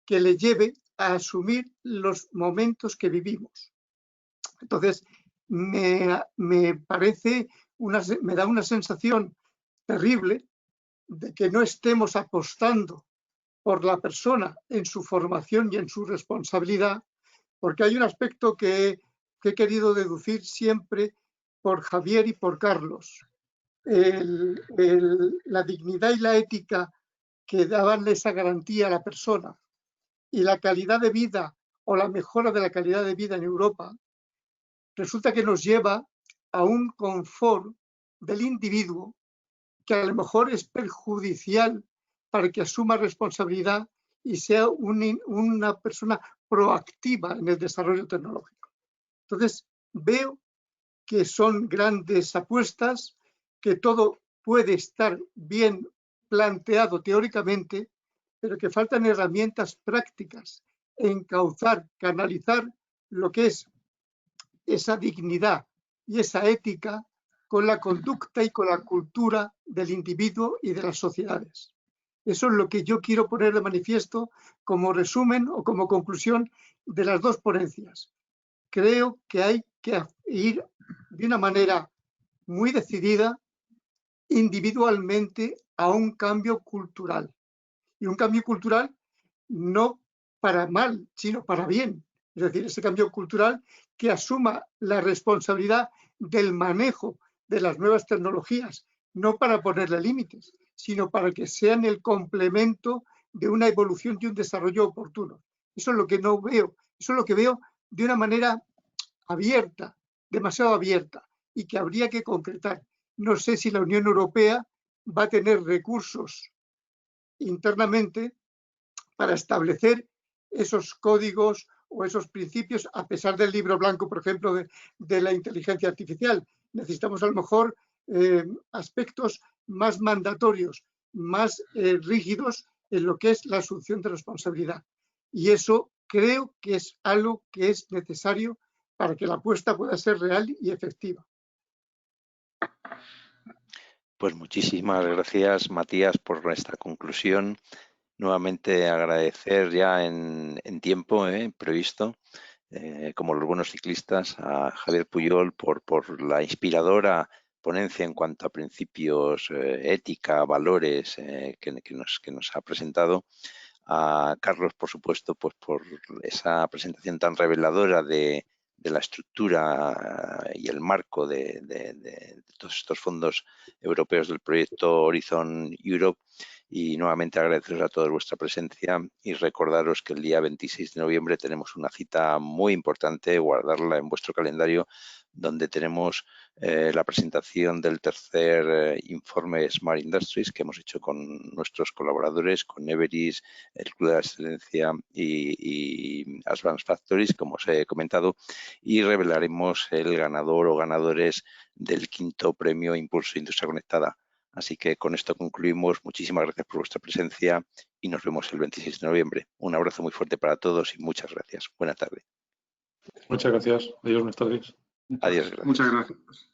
que le lleve a asumir los momentos que vivimos. Entonces, me parece, me da una sensación terrible de que no estemos apostando por la persona en su formación y en su responsabilidad, porque hay un aspecto que he querido deducir siempre por Javier y por Carlos. La dignidad y la ética que daban esa garantía a la persona y la calidad de vida o la mejora de la calidad de vida en Europa, resulta que nos lleva a un confort del individuo que a lo mejor es perjudicial para que asuma responsabilidad y sea una persona proactiva en el desarrollo tecnológico. Entonces, veo que son grandes apuestas, que todo puede estar bien planteado teóricamente, pero que faltan herramientas prácticas, encauzar, canalizar lo que es esa dignidad y esa ética con la conducta y con la cultura del individuo y de las sociedades. Eso es lo que yo quiero poner de manifiesto como resumen o como conclusión de las dos ponencias. Creo que hay que ir de una manera muy decidida individualmente a un cambio cultural. Y un cambio cultural no para mal, sino para bien. Es decir, ese cambio cultural que asuma la responsabilidad del manejo de las nuevas tecnologías, no para ponerle límites, sino para que sean el complemento de una evolución y un desarrollo oportuno. Eso es lo que no veo, eso es lo que veo de una manera abierta, demasiado abierta, y que habría que concretar. No sé si la Unión Europea va a tener recursos internamente para establecer esos códigos o esos principios, a pesar del libro blanco, por ejemplo, de la inteligencia artificial. Necesitamos a lo mejor aspectos más mandatorios, más rígidos en lo que es la asunción de responsabilidad. Y eso creo que es algo que es necesario para que la apuesta pueda ser real y efectiva. Pues muchísimas gracias, Matías, por esta conclusión. Nuevamente agradecer ya en tiempo previsto, como los buenos ciclistas, a Javier Puyol por la inspiradora ponencia en cuanto a principios, ética, valores que nos ha presentado. A Carlos, por supuesto, pues por esa presentación tan reveladora de la estructura y el marco de todos estos fondos europeos del proyecto Horizon Europe. Y nuevamente agradeceros a todos vuestra presencia y recordaros que el día 26 de noviembre tenemos una cita muy importante, guardarla en vuestro calendario, donde tenemos la presentación del tercer informe Smart Industries que hemos hecho con nuestros colaboradores, con Everis, el Club de la Excelencia y Advanced Factories, como os he comentado, y revelaremos el ganador o ganadores del quinto premio Impulso Industria Conectada. Así que con esto concluimos. Muchísimas gracias por vuestra presencia y nos vemos el 26 de noviembre. Un abrazo muy fuerte para todos y muchas gracias. Buena tarde. Muchas gracias. Adiós, buenas tardes. Adiós. Gracias. Muchas gracias.